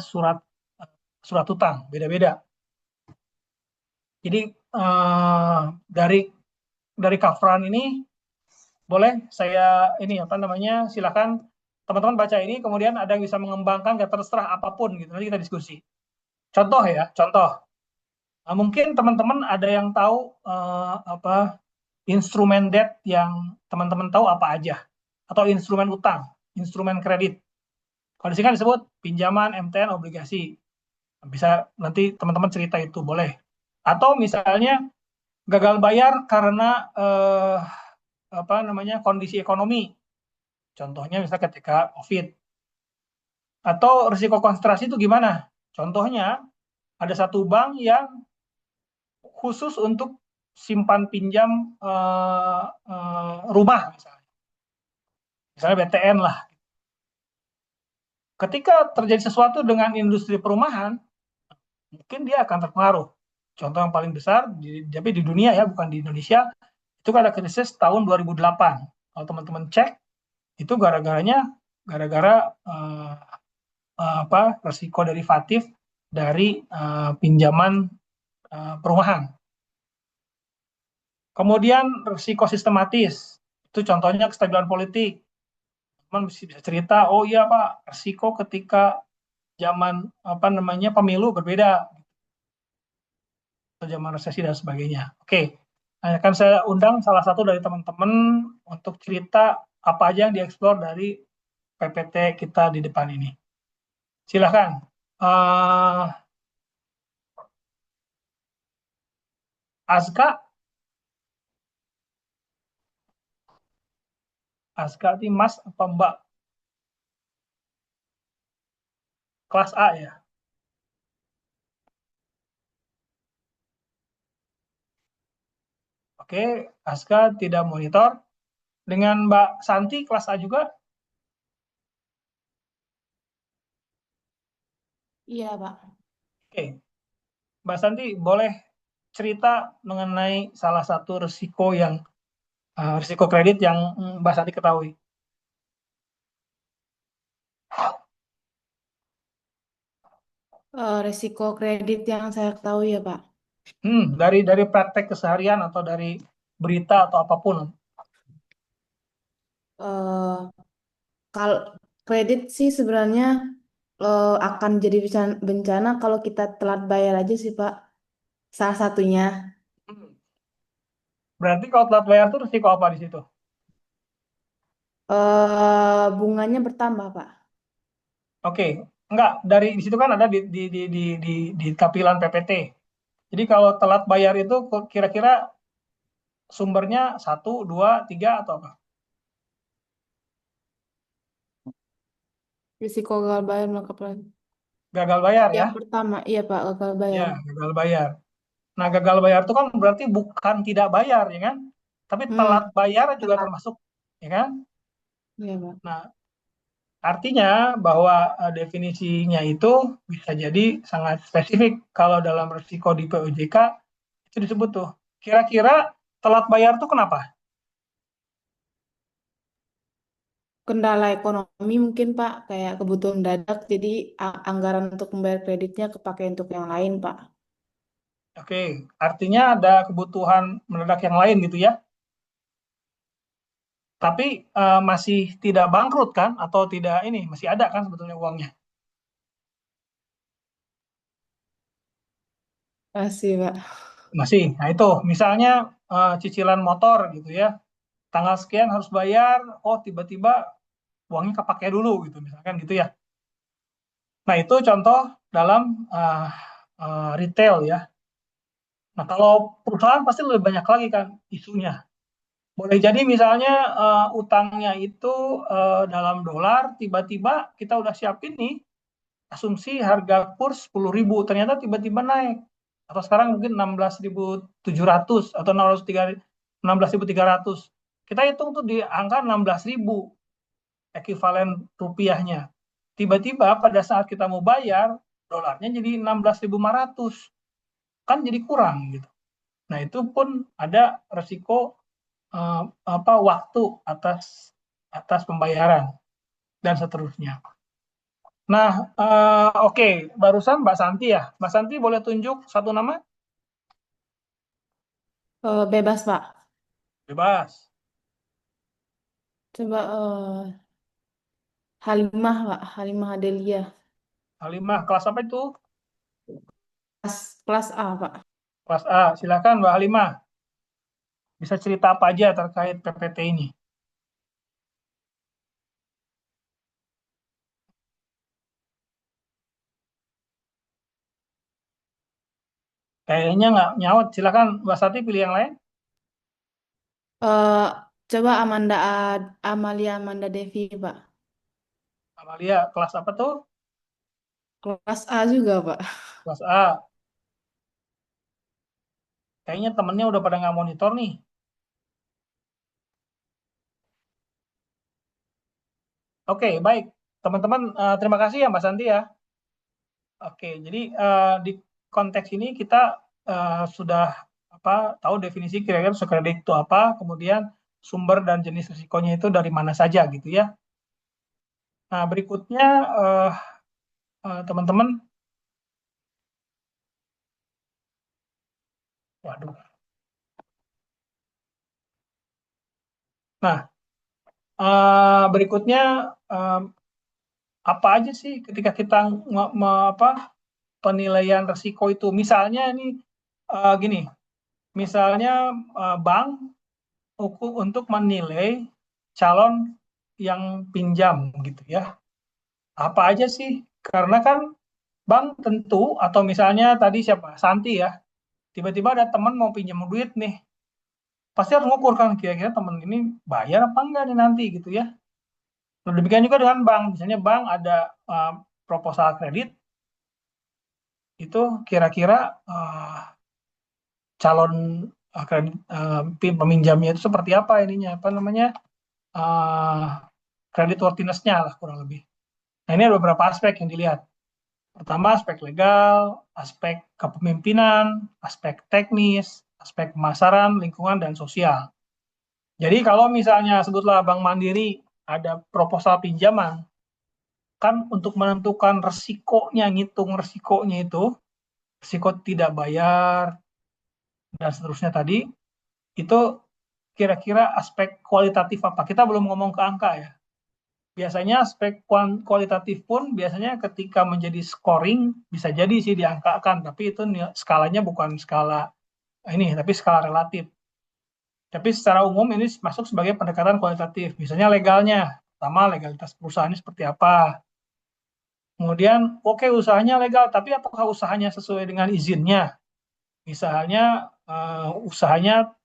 surat utang, beda-beda. Jadi dari coveran ini boleh saya silakan teman-teman baca ini, kemudian ada yang bisa mengembangkan, ya terserah apapun gitu, nanti kita diskusi. Contoh ya, contoh. Nah, mungkin teman-teman ada yang tahu instrumen debt yang teman-teman tahu apa aja, atau instrumen utang, instrumen kredit. Kalau di sini kan disebut pinjaman, MTN, obligasi. Bisa nanti teman-teman cerita itu boleh. Atau misalnya gagal bayar karena kondisi ekonomi. Contohnya misalnya ketika COVID. Atau risiko konsentrasi itu gimana? Contohnya ada satu bank yang khusus untuk simpan pinjam rumah misalnya BTN lah. Ketika terjadi sesuatu dengan industri perumahan, mungkin dia akan terpengaruh. Contoh yang paling besar, tapi di dunia ya, bukan di Indonesia, itu ada krisis tahun 2008. Kalau teman-teman cek, itu gara-gara resiko derivatif dari pinjaman perumahan. Kemudian risiko sistematis, itu contohnya kestabilan politik. Teman bisa cerita, oh iya Pak, risiko ketika zaman pemilu berbeda, atau zaman resesi dan sebagainya. Oke, akan saya undang salah satu dari teman-teman untuk cerita apa aja yang dieksplor dari PPT kita di depan ini. Silahkan. Aska ini Mas apa Mbak? Kelas A ya? Oke, Aska tidak monitor. Dengan Mbak Santi kelas A juga? Iya, Pak. Oke, Mbak Santi boleh cerita mengenai salah satu risiko kredit yang Mbak Santi ketahui. Resiko kredit yang saya ketahui ya, Pak. Dari praktek keseharian atau dari berita atau apapun. Kalau kredit sih sebenarnya akan jadi bencana kalau kita telat bayar aja sih, Pak. Salah satunya. Berarti kalau telat bayar itu risiko apa di situ? Bunganya bertambah, Pak. Oke, enggak, dari di situ kan ada di tampilan PPT. Jadi kalau telat bayar itu kira-kira sumbernya 1, 2, 3 atau apa? Risiko gagal bayar melakukan. Gagal bayar ya? Yang pertama, iya Pak, gagal bayar. Ya, gagal bayar. Nah, gagal bayar itu kan berarti bukan tidak bayar, ya kan? Tapi telat Hmm, bayar juga telat. termasuk, ya kan? Iya Pak. Nah, artinya bahwa definisinya itu bisa jadi sangat spesifik. Kalau dalam risiko di POJK itu disebut tuh. Kira-kira telat bayar tuh kenapa? Kendala ekonomi mungkin Pak, kayak kebutuhan mendadak, jadi anggaran untuk membayar kreditnya kepake untuk yang lain Pak. Oke, artinya ada kebutuhan mendadak yang lain gitu ya. Tapi masih tidak bangkrut kan? Atau tidak ini, masih ada kan sebetulnya uangnya? Masih Pak. Masih. Nah itu, misalnya cicilan motor gitu ya. Tanggal sekian harus bayar, oh tiba-tiba uangnya kepake dulu gitu, misalkan gitu ya. Nah itu contoh dalam retail ya. Nah kalau perusahaan pasti lebih banyak lagi kan isunya. Boleh jadi misalnya utangnya itu dalam dolar, tiba-tiba kita udah siapin nih asumsi harga kurs 10.000, ternyata tiba-tiba naik. Atau sekarang mungkin 16.700 atau 16.300. Kita hitung tuh di angka 16.000 ekivalen rupiahnya. Tiba-tiba pada saat kita mau bayar, dolarnya jadi 16.500. Kan jadi kurang gitu. Nah, itu pun ada resiko waktu atas pembayaran dan seterusnya. Nah, oke, barusan Mbak Santi ya. Mbak Santi boleh tunjuk satu nama? Bebas Pak. Bebas. Coba Halimah Pak, Halimah Adelia. Halimah, kelas apa itu? Kelas A Pak. Kelas A. Silakan Mbak Halimah. Bisa cerita apa aja terkait PPT ini? Kayaknya nggak nyaut. Silakan Mbak Santi pilih yang lain. Eh, Coba Amalia Amanda Devi Pak. Amalia, kelas apa tuh? Kelas A juga Pak. Kelas A. Kayaknya temennya udah pada nggak monitor nih. Oke, baik. Teman-teman, terima kasih ya Mbak Santi ya. Oke, jadi di konteks ini kita sudah tahu definisi kira-kira risiko kredit itu apa, kemudian sumber dan jenis risikonya itu dari mana saja gitu ya. Nah, berikutnya teman-teman, waduh. Nah, berikutnya apa aja sih ketika kita penilaian risiko itu? Misalnya ini gini, misalnya bank untuk menilai calon yang pinjam gitu ya. Apa aja sih? Karena kan bank tentu atau misalnya tadi siapa? Santi ya. Tiba-tiba ada teman mau pinjam duit nih. Pasti harus ngukur kan kira-kira teman ini bayar apa enggak nih nanti gitu ya. Nah, demikian juga dengan bank. Misalnya bank ada proposal kredit itu kira-kira calon kredit peminjamnya itu seperti apa ininya apa namanya kredit worthiness-nya lah kurang lebih. Nah ini ada beberapa aspek yang dilihat. Pertama aspek legal, aspek kepemimpinan, aspek teknis, aspek pemasaran, lingkungan, dan sosial. Jadi kalau misalnya sebutlah Bank Mandiri ada proposal pinjaman, kan untuk menentukan resikonya, ngitung resikonya itu, risiko tidak bayar, dan seterusnya tadi, itu kira-kira aspek kualitatif apa. Kita belum ngomong ke angka ya. Biasanya aspek kualitatif pun biasanya ketika menjadi scoring bisa jadi sih diangkakan, tapi itu skalanya bukan skala ini, tapi skala relatif. Tapi secara umum ini masuk sebagai pendekatan kualitatif. Misalnya legalnya, pertama legalitas perusahaannya seperti apa. Kemudian, oke usahanya legal, tapi apakah usahanya sesuai dengan izinnya? Misalnya usahanya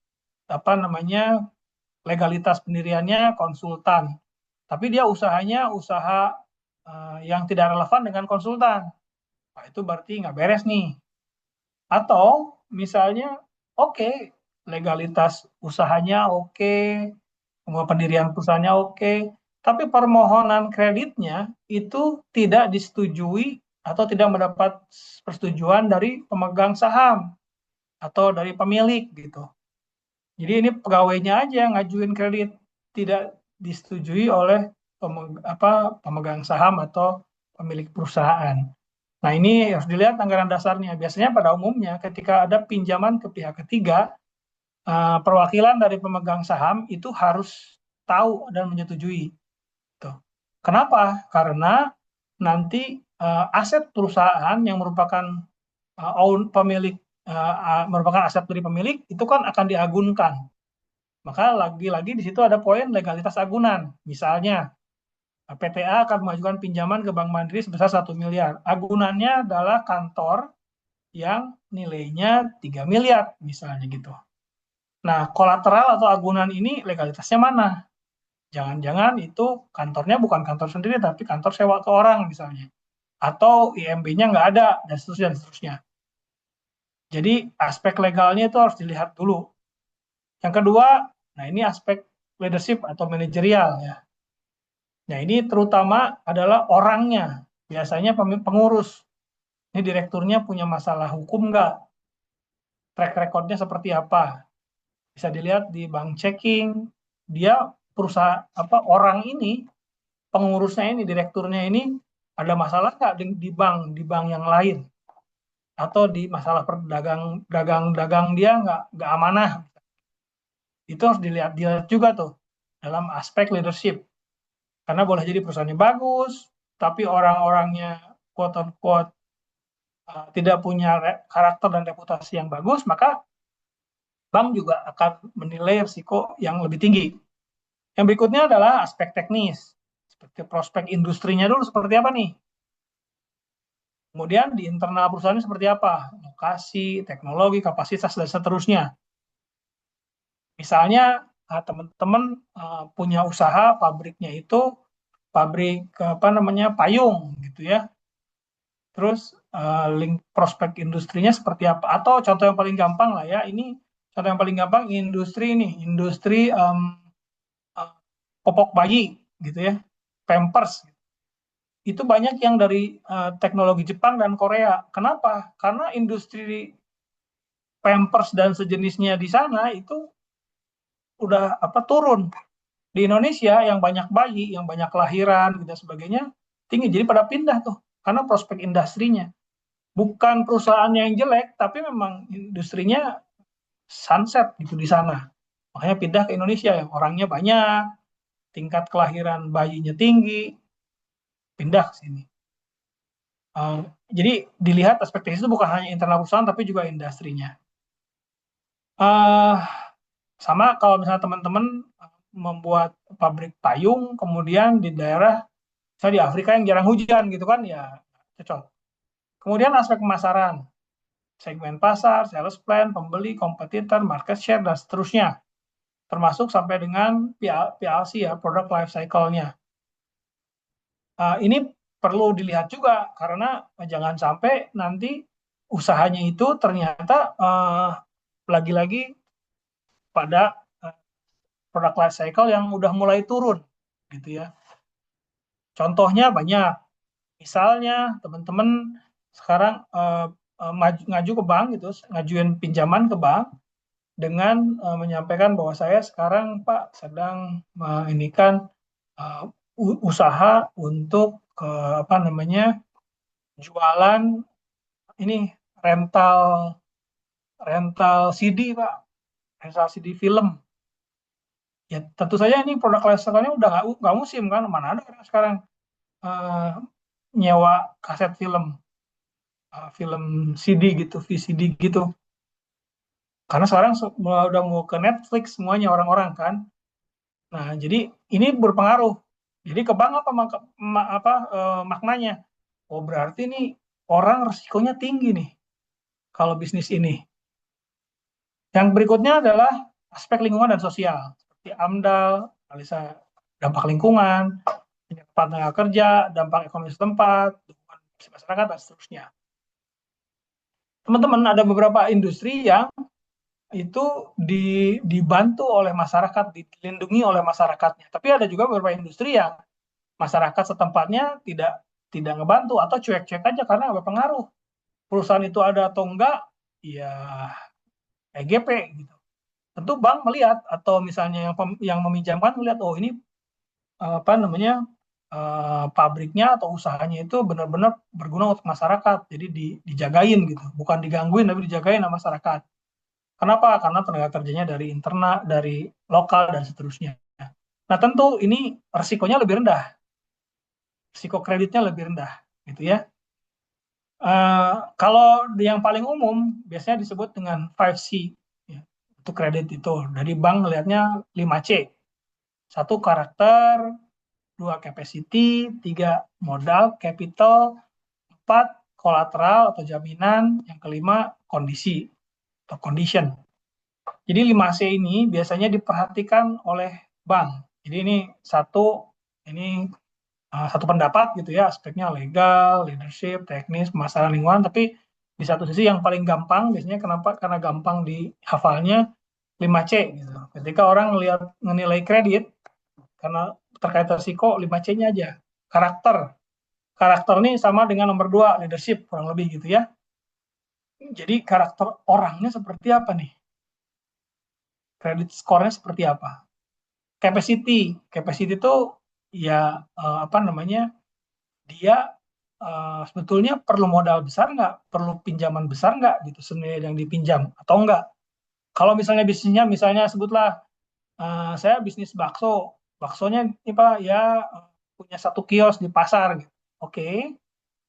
apa namanya legalitas pendiriannya konsultan, tapi dia usahanya usaha yang tidak relevan dengan konsultan. Nah, itu berarti nggak beres nih. Atau misalnya, oke, legalitas usahanya oke, semua pendirian perusahaannya oke, tapi permohonan kreditnya itu tidak disetujui atau tidak mendapat persetujuan dari pemegang saham atau dari pemilik gitu. Jadi ini pegawainya aja yang ngajuin kredit, tidak disetujui oleh pemegang saham atau pemilik perusahaan. Nah, ini harus dilihat anggaran dasarnya. Biasanya pada umumnya ketika ada pinjaman ke pihak ketiga, perwakilan dari pemegang saham itu harus tahu dan menyetujui. Tuh. Kenapa? Karena nanti aset perusahaan yang merupakan pemilik merupakan aset dari pemilik itu kan akan diagunkan. Maka lagi-lagi di situ ada poin legalitas agunan. Misalnya PTA akan mengajukan pinjaman ke Bank Mandiri sebesar 1 miliar. Agunannya adalah kantor yang nilainya 3 miliar misalnya gitu. Nah, kolateral atau agunan ini legalitasnya mana? Jangan-jangan itu kantornya bukan kantor sendiri, tapi kantor sewa ke orang misalnya. Atau IMB-nya nggak ada, dan seterusnya, dan seterusnya. Jadi aspek legalnya itu harus dilihat dulu. Yang kedua, nah ini aspek leadership atau manajerial ya. Nah ini terutama adalah orangnya, biasanya pengurus. Ini direkturnya punya masalah hukum nggak? Track recordnya seperti apa? Bisa dilihat di bank checking, dia perusahaan orang ini, pengurusnya ini, direkturnya ini ada masalah nggak di bank yang lain, atau di masalah dagang dia nggak amanah. Itu harus dilihat juga tuh dalam aspek leadership, karena boleh jadi perusahaannya bagus tapi orang-orangnya quote unquote tidak punya karakter dan reputasi yang bagus, maka bank juga akan menilai risiko yang lebih tinggi. Yang berikutnya adalah aspek teknis, seperti prospek industrinya dulu seperti apa nih. Kemudian di internal perusahaan seperti apa, lokasi, teknologi, kapasitas, dan seterusnya. Misalnya teman-teman punya usaha, pabriknya itu pabrik payung gitu ya. Terus link prospek industrinya seperti apa? Atau contoh yang paling gampang lah ya, ini contoh yang paling gampang industri popok bayi gitu ya, Pampers. Itu banyak yang dari teknologi Jepang dan Korea. Kenapa? Karena industri Pampers dan sejenisnya di sana itu udah turun. Di Indonesia yang banyak bayi, yang banyak kelahiran dan sebagainya tinggi, jadi pada pindah tuh karena prospek industrinya. Bukan perusahaannya yang jelek, tapi memang industrinya sunset gitu di sana. Makanya pindah ke Indonesia yang orangnya banyak, tingkat kelahiran bayinya tinggi, pindah ke sini. Jadi dilihat aspek teknis itu bukan hanya internal perusahaan, tapi juga industrinya. Sama kalau misalnya teman-teman membuat pabrik payung, kemudian di daerah, misalnya di Afrika yang jarang hujan gitu kan, ya cocok. Kemudian aspek pemasaran, segmen pasar, sales plan, pembeli, kompetitor, market share, dan seterusnya. Termasuk sampai dengan PLC ya, product life cycle-nya. Ini perlu dilihat juga, karena jangan sampai nanti usahanya itu ternyata lagi-lagi pada product life cycle yang udah mulai turun gitu ya. Contohnya banyak. Misalnya teman-teman sekarang ngaju ke bank gitu, ngajuin pinjaman ke bank dengan menyampaikan bahwa saya sekarang Pak sedang menginginkan usaha untuk jualan ini rental CD Pak, rental CD film. Ya tentu saja ini produk life-nya udah nggak musim kan, mana ada orang sekarang nyewa kaset film CD gitu, VCD gitu. Karena sekarang udah mau ke Netflix semuanya orang-orang kan. Nah jadi ini berpengaruh. Jadi ke bank maknanya? Oh berarti nih orang resikonya tinggi nih kalau bisnis ini. Yang berikutnya adalah aspek lingkungan dan sosial, seperti AMDAL, analisa dampak lingkungan, penyerapan tenaga kerja, dampak ekonomi setempat, dukungan masyarakat, dan seterusnya. Teman-teman, ada beberapa industri yang itu dibantu oleh masyarakat, dilindungi oleh masyarakatnya. Tapi ada juga beberapa industri yang masyarakat setempatnya tidak ngebantu atau cuek-cuek aja karena nggak berpengaruh. Perusahaan itu ada atau enggak, ya EGP gitu. Tentu bank melihat atau misalnya yang meminjamkan melihat, oh ini apa namanya pabriknya atau usahanya itu benar-benar berguna untuk masyarakat, jadi dijagain gitu, bukan digangguin tapi dijagain sama masyarakat. Kenapa? Karena tenaga kerjanya dari internal, dari lokal dan seterusnya. Nah tentu ini resikonya lebih rendah, risiko kreditnya lebih rendah, gitu ya. Kalau yang paling umum biasanya disebut dengan 5C ya, untuk kredit itu. Dari bank melihatnya 5C. 1 karakter, 2 capacity, 3 modal, capital, 4 kolateral atau jaminan, yang kelima kondisi atau condition. Jadi 5C ini biasanya diperhatikan oleh bank. Jadi ini satu pendapat gitu ya, aspeknya legal, leadership, teknis, pemasaran lingkungan, tapi di satu sisi yang paling gampang biasanya kenapa? Karena gampang dihafalnya 5C gitu. Ketika orang menilai kredit karena terkait risiko 5C-nya aja. Karakter ini sama dengan nomor 2 leadership kurang lebih gitu ya. Jadi karakter orangnya seperti apa nih? Kredit skornya seperti apa? Capacity itu ya dia sebetulnya perlu modal besar nggak, perlu pinjaman besar nggak gitu senilai yang dipinjam atau enggak. Kalau misalnya bisnisnya sebutlah saya bisnis baksonya ini Pak ya punya 1 kios di pasar gitu. Oke.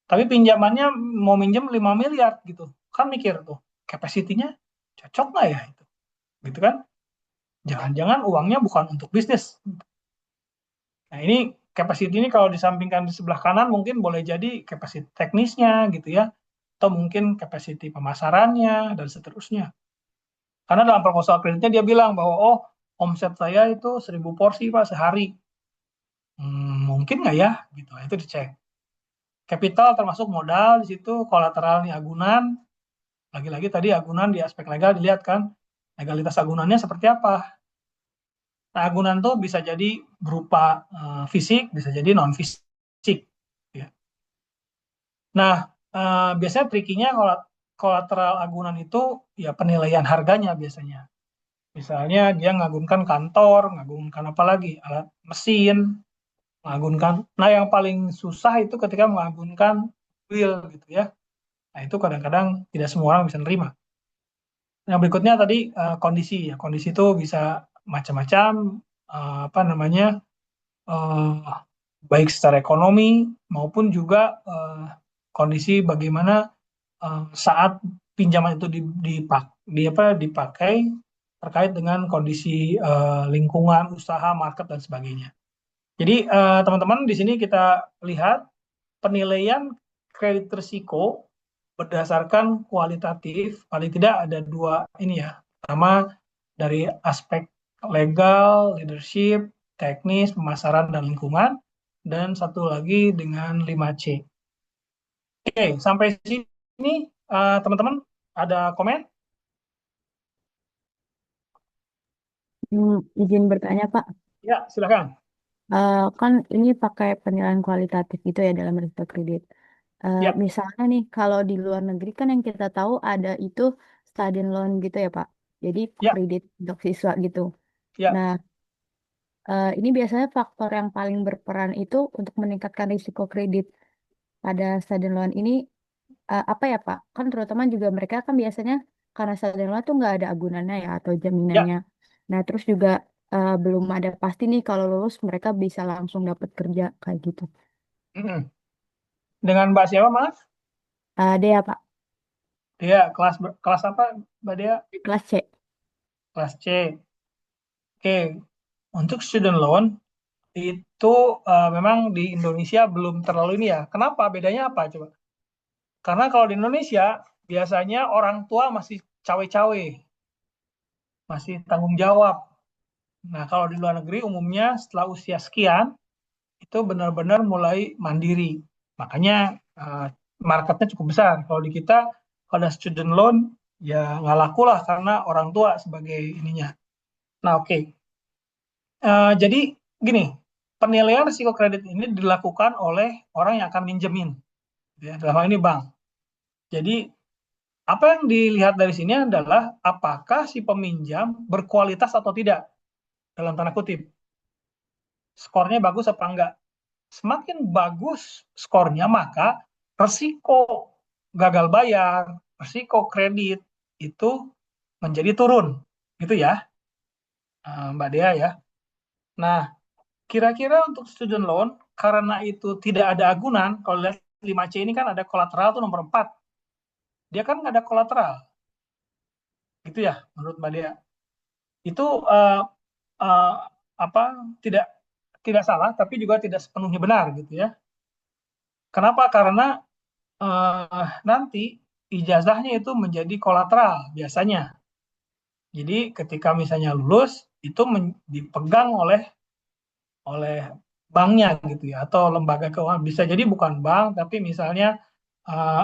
Tapi pinjamannya mau minjem 5 miliar gitu. Kan mikir tuh, capacity-nya cocok nggak ya itu? Gitu kan? Jangan-jangan uangnya bukan untuk bisnis. Nah, ini capacity ini kalau disampingkan di sebelah kanan mungkin boleh jadi capacity teknisnya gitu ya. Atau mungkin capacity pemasarannya dan seterusnya. Karena dalam proposal kreditnya dia bilang bahwa omset saya itu 1.000 porsi Pak sehari. Mungkin nggak ya? Gitu. Itu dicek. Capital termasuk modal di situ, kolateral nih agunan. Lagi-lagi tadi agunan di aspek legal dilihat kan, legalitas agunannya seperti apa. Nah, agunan tuh bisa jadi berupa fisik, bisa jadi non fisik. Ya. Nah, biasanya trikinya kolateral agunan itu ya penilaian harganya biasanya. Misalnya dia ngagunkan kantor, ngagunkan apa lagi, alat mesin, mengagunkan. Nah, yang paling susah itu ketika mengagunkan will gitu ya. Nah, itu kadang-kadang tidak semua orang bisa nerima. Yang berikutnya tadi kondisi ya. Kondisi itu bisa macam-macam baik secara ekonomi maupun juga kondisi bagaimana saat pinjaman itu dipakai terkait dengan kondisi lingkungan, usaha, market dan sebagainya. Jadi teman-teman di sini kita lihat penilaian kredit risiko berdasarkan kualitatif, paling tidak ada 2 ini ya. Pertama dari aspek legal, leadership, teknis, pemasaran dan lingkungan, dan satu lagi dengan 5C. Oke, sampai sini teman-teman ada komen? Izin bertanya, Pak. Ya, silakan. Kan ini pakai penilaian kualitatif gitu ya dalam risiko kredit. Ya, Misalnya nih, kalau di luar negeri kan yang kita tahu ada itu student loan gitu ya, Pak. Jadi ya, kredit untuk siswa gitu. ya. Nah, ini biasanya faktor yang paling berperan itu untuk meningkatkan risiko kredit pada student loan ini apa ya, Pak? Kan terutama juga mereka kan biasanya karena student loan tuh nggak ada agunannya ya atau Ya. jaminannya. Nah, terus juga belum ada pasti nih kalau lulus mereka bisa langsung dapat kerja kayak gitu. Dengan Mbak siapa, Mas? Dea, Pak, Dia kelas apa, Mbak Dea? kelas C. Kelas C. Oke, untuk student loan itu memang di Indonesia belum terlalu ini ya. Kenapa? Bedanya apa coba? Karena kalau di Indonesia biasanya orang tua masih cawe-cawe, masih tanggung jawab. Nah, kalau di luar negeri umumnya setelah usia sekian itu itu benar-benar mulai mandiri. Makanya marketnya cukup besar. Kalau di kita, kalau ada student loan, ya nggak laku lah karena orang tua sebagai ininya. Nah, oke. Jadi gini, penilaian risiko kredit ini dilakukan oleh orang yang akan minjemin, ya, dalam hal ini bank. Jadi apa yang dilihat dari sini adalah apakah si peminjam berkualitas atau tidak, dalam tanda kutip. Skornya bagus apa enggak. Semakin bagus skornya, maka resiko gagal bayar, resiko kredit itu menjadi turun. Gitu ya, Mbak Dea ya. Nah, kira-kira untuk student loan, karena itu tidak ada agunan, kalau lihat 5C ini kan ada kolateral tuh nomor 4. Dia kan nggak ada kolateral. Gitu ya, menurut Mbak Dea. Itu uh, apa tidak salah, tapi juga tidak sepenuhnya benar gitu ya. Kenapa? Karena nanti ijazahnya itu menjadi kolateral biasanya. Jadi ketika misalnya lulus itu dipegang oleh banknya gitu ya, atau lembaga keuangan. Bisa jadi bukan bank, tapi misalnya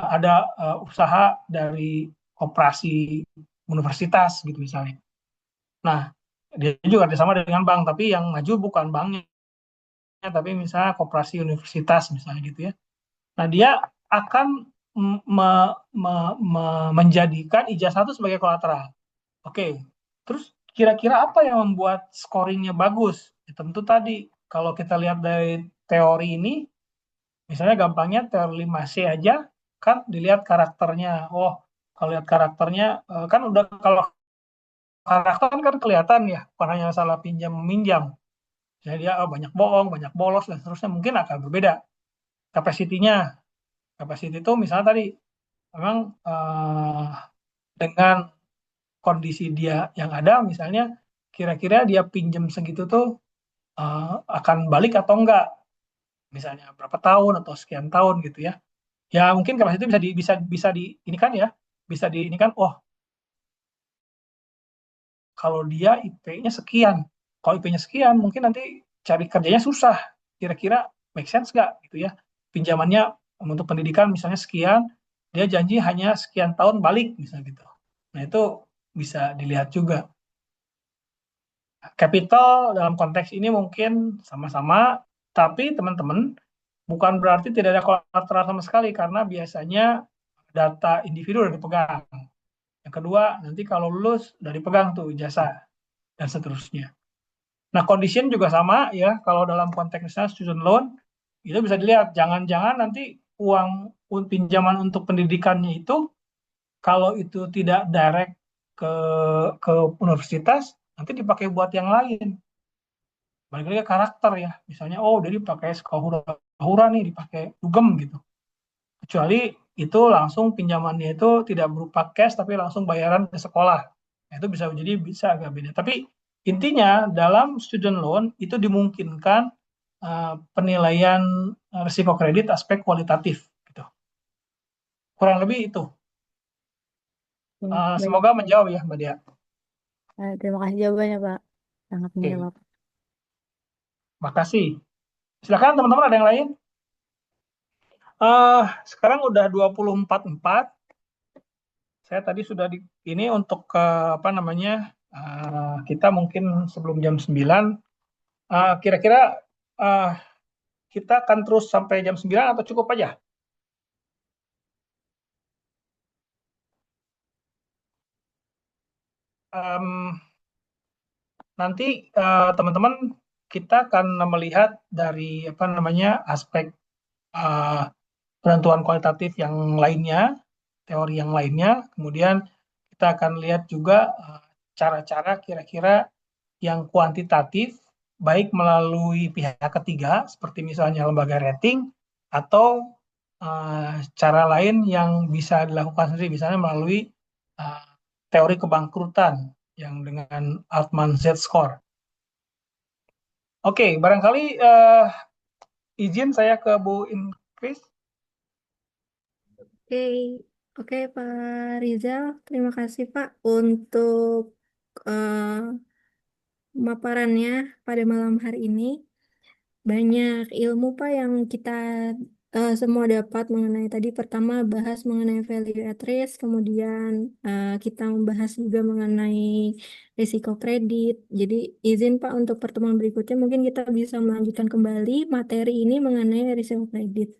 ada usaha dari koperasi universitas gitu misalnya. Nah, dia juga sama dengan bank, tapi yang maju bukan banknya, tapi misalnya koperasi universitas misalnya gitu ya. Nah, dia akan menjadikan ijazah itu sebagai kolateral. Oke, terus kira-kira apa yang membuat scoringnya bagus? Ya, tentu tadi, kalau kita lihat dari teori ini, misalnya gampangnya teori 5C aja, kan dilihat karakternya. Oh, kalau lihat karakternya, kan udah, kalau karakter kan kelihatan ya, bukan hanya salah pinjam meminjam. Jadi dia banyak bohong, banyak bolos, dan seterusnya, mungkin akan berbeda. Kapasitinya, kapasiti itu misalnya tadi, memang dengan kondisi dia yang ada, misalnya kira-kira dia pinjam segitu tuh akan balik atau enggak, misalnya berapa tahun atau sekian tahun gitu ya. Ya mungkin kapasitas bisa di ini kan ya, bisa di ini kan, oh kalau dia IP-nya sekian, kalau IP-nya sekian mungkin nanti cari kerjanya susah, kira-kira make sense nggak gitu ya, pinjamannya untuk pendidikan misalnya sekian, dia janji hanya sekian tahun balik misalnya gitu. Nah itu bisa dilihat juga. Capital dalam konteks ini mungkin sama-sama, tapi teman-teman, bukan berarti tidak ada kolateral sama sekali, karena biasanya data individu udah dipegang. Yang kedua, nanti kalau lulus udah dipegang tuh ijazah, dan seterusnya. Nah, condition juga sama ya, kalau dalam konteksnya student loan, itu bisa dilihat, jangan-jangan nanti uang pinjaman untuk pendidikannya itu, kalau itu tidak direct ke universitas, nanti dipakai buat yang lain. Balik lagi ke karakter ya, misalnya oh dia dipakai hura nih, dipakai dugem gitu, kecuali itu langsung pinjamannya itu tidak berupa cash tapi langsung bayaran ke sekolah. Nah, itu bisa agak beda, tapi intinya dalam student loan itu dimungkinkan penilaian risiko kredit aspek kualitatif gitu, kurang lebih itu. Baik. Semoga menjawab ya Mbak Dia. Terima kasih jawabannya, Pak. Sangat Oke, menjawab. makasih. Silakan teman-teman, ada yang lain? Sekarang udah 24.4. Saya tadi sudah ini untuk apa namanya, kita mungkin sebelum jam 9, kira-kira kita akan terus sampai jam 9 atau cukup aja? Nanti teman-teman, kita akan melihat dari apa namanya aspek penentuan kualitatif yang lainnya, teori yang lainnya. Kemudian kita akan lihat juga cara-cara kira-kira yang kuantitatif, baik melalui pihak ketiga, seperti misalnya lembaga rating, atau cara lain yang bisa dilakukan sendiri, misalnya melalui uh, teori kebangkrutan yang dengan Altman Z-score. Oke, barangkali izin saya ke Bu Inkris. Oke, oke Pak Rizal, terima kasih Pak untuk pemaparannya pada malam hari ini. Banyak ilmu Pak yang kita semua dapat mengenai tadi pertama bahas mengenai value at risk, kemudian kita membahas juga mengenai risiko kredit. Jadi izin Pak untuk pertemuan berikutnya mungkin kita bisa melanjutkan kembali materi ini mengenai risiko kredit.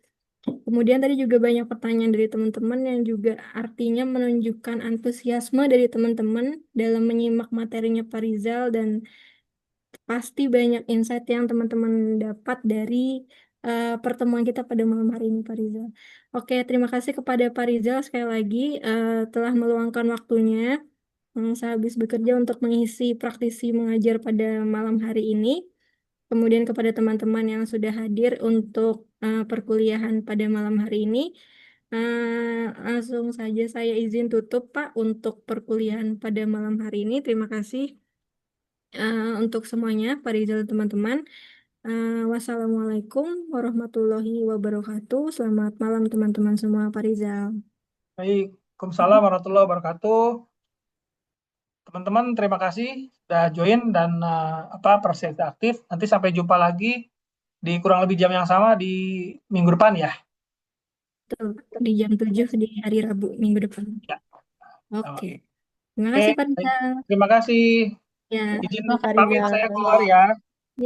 Kemudian tadi juga banyak pertanyaan dari teman-teman yang juga artinya menunjukkan antusiasme dari teman-teman dalam menyimak materinya Pak Rizal dan pasti banyak insight yang teman-teman dapat dari pertemuan kita pada malam hari ini, Pak Rizal. Oke, terima kasih kepada Pak Rizal sekali lagi telah meluangkan waktunya sehabis bekerja untuk mengisi praktisi mengajar pada malam hari ini. Kemudian kepada teman-teman yang sudah hadir untuk perkuliahan pada malam hari ini. Langsung saja saya izin tutup, Pak, untuk perkuliahan pada malam hari ini. Terima kasih untuk semuanya, Pak Rizal dan teman-teman. Wassalamualaikum warahmatullahi wabarakatuh. Selamat malam teman-teman semua, Pak Rizal. Baik, Waalaikumsalam warahmatullahi wabarakatuh. Teman-teman, terima kasih sudah join dan partisipasi aktif. Nanti sampai jumpa lagi di kurang lebih jam yang sama di minggu depan ya. Betul, di jam 7 di hari Rabu minggu depan. Ya. Oke. Terima Oke, kasih, Pak baik. Rizal. Terima kasih. Ya. Izin Terima Pak pamit Rizal. saya keluar ya.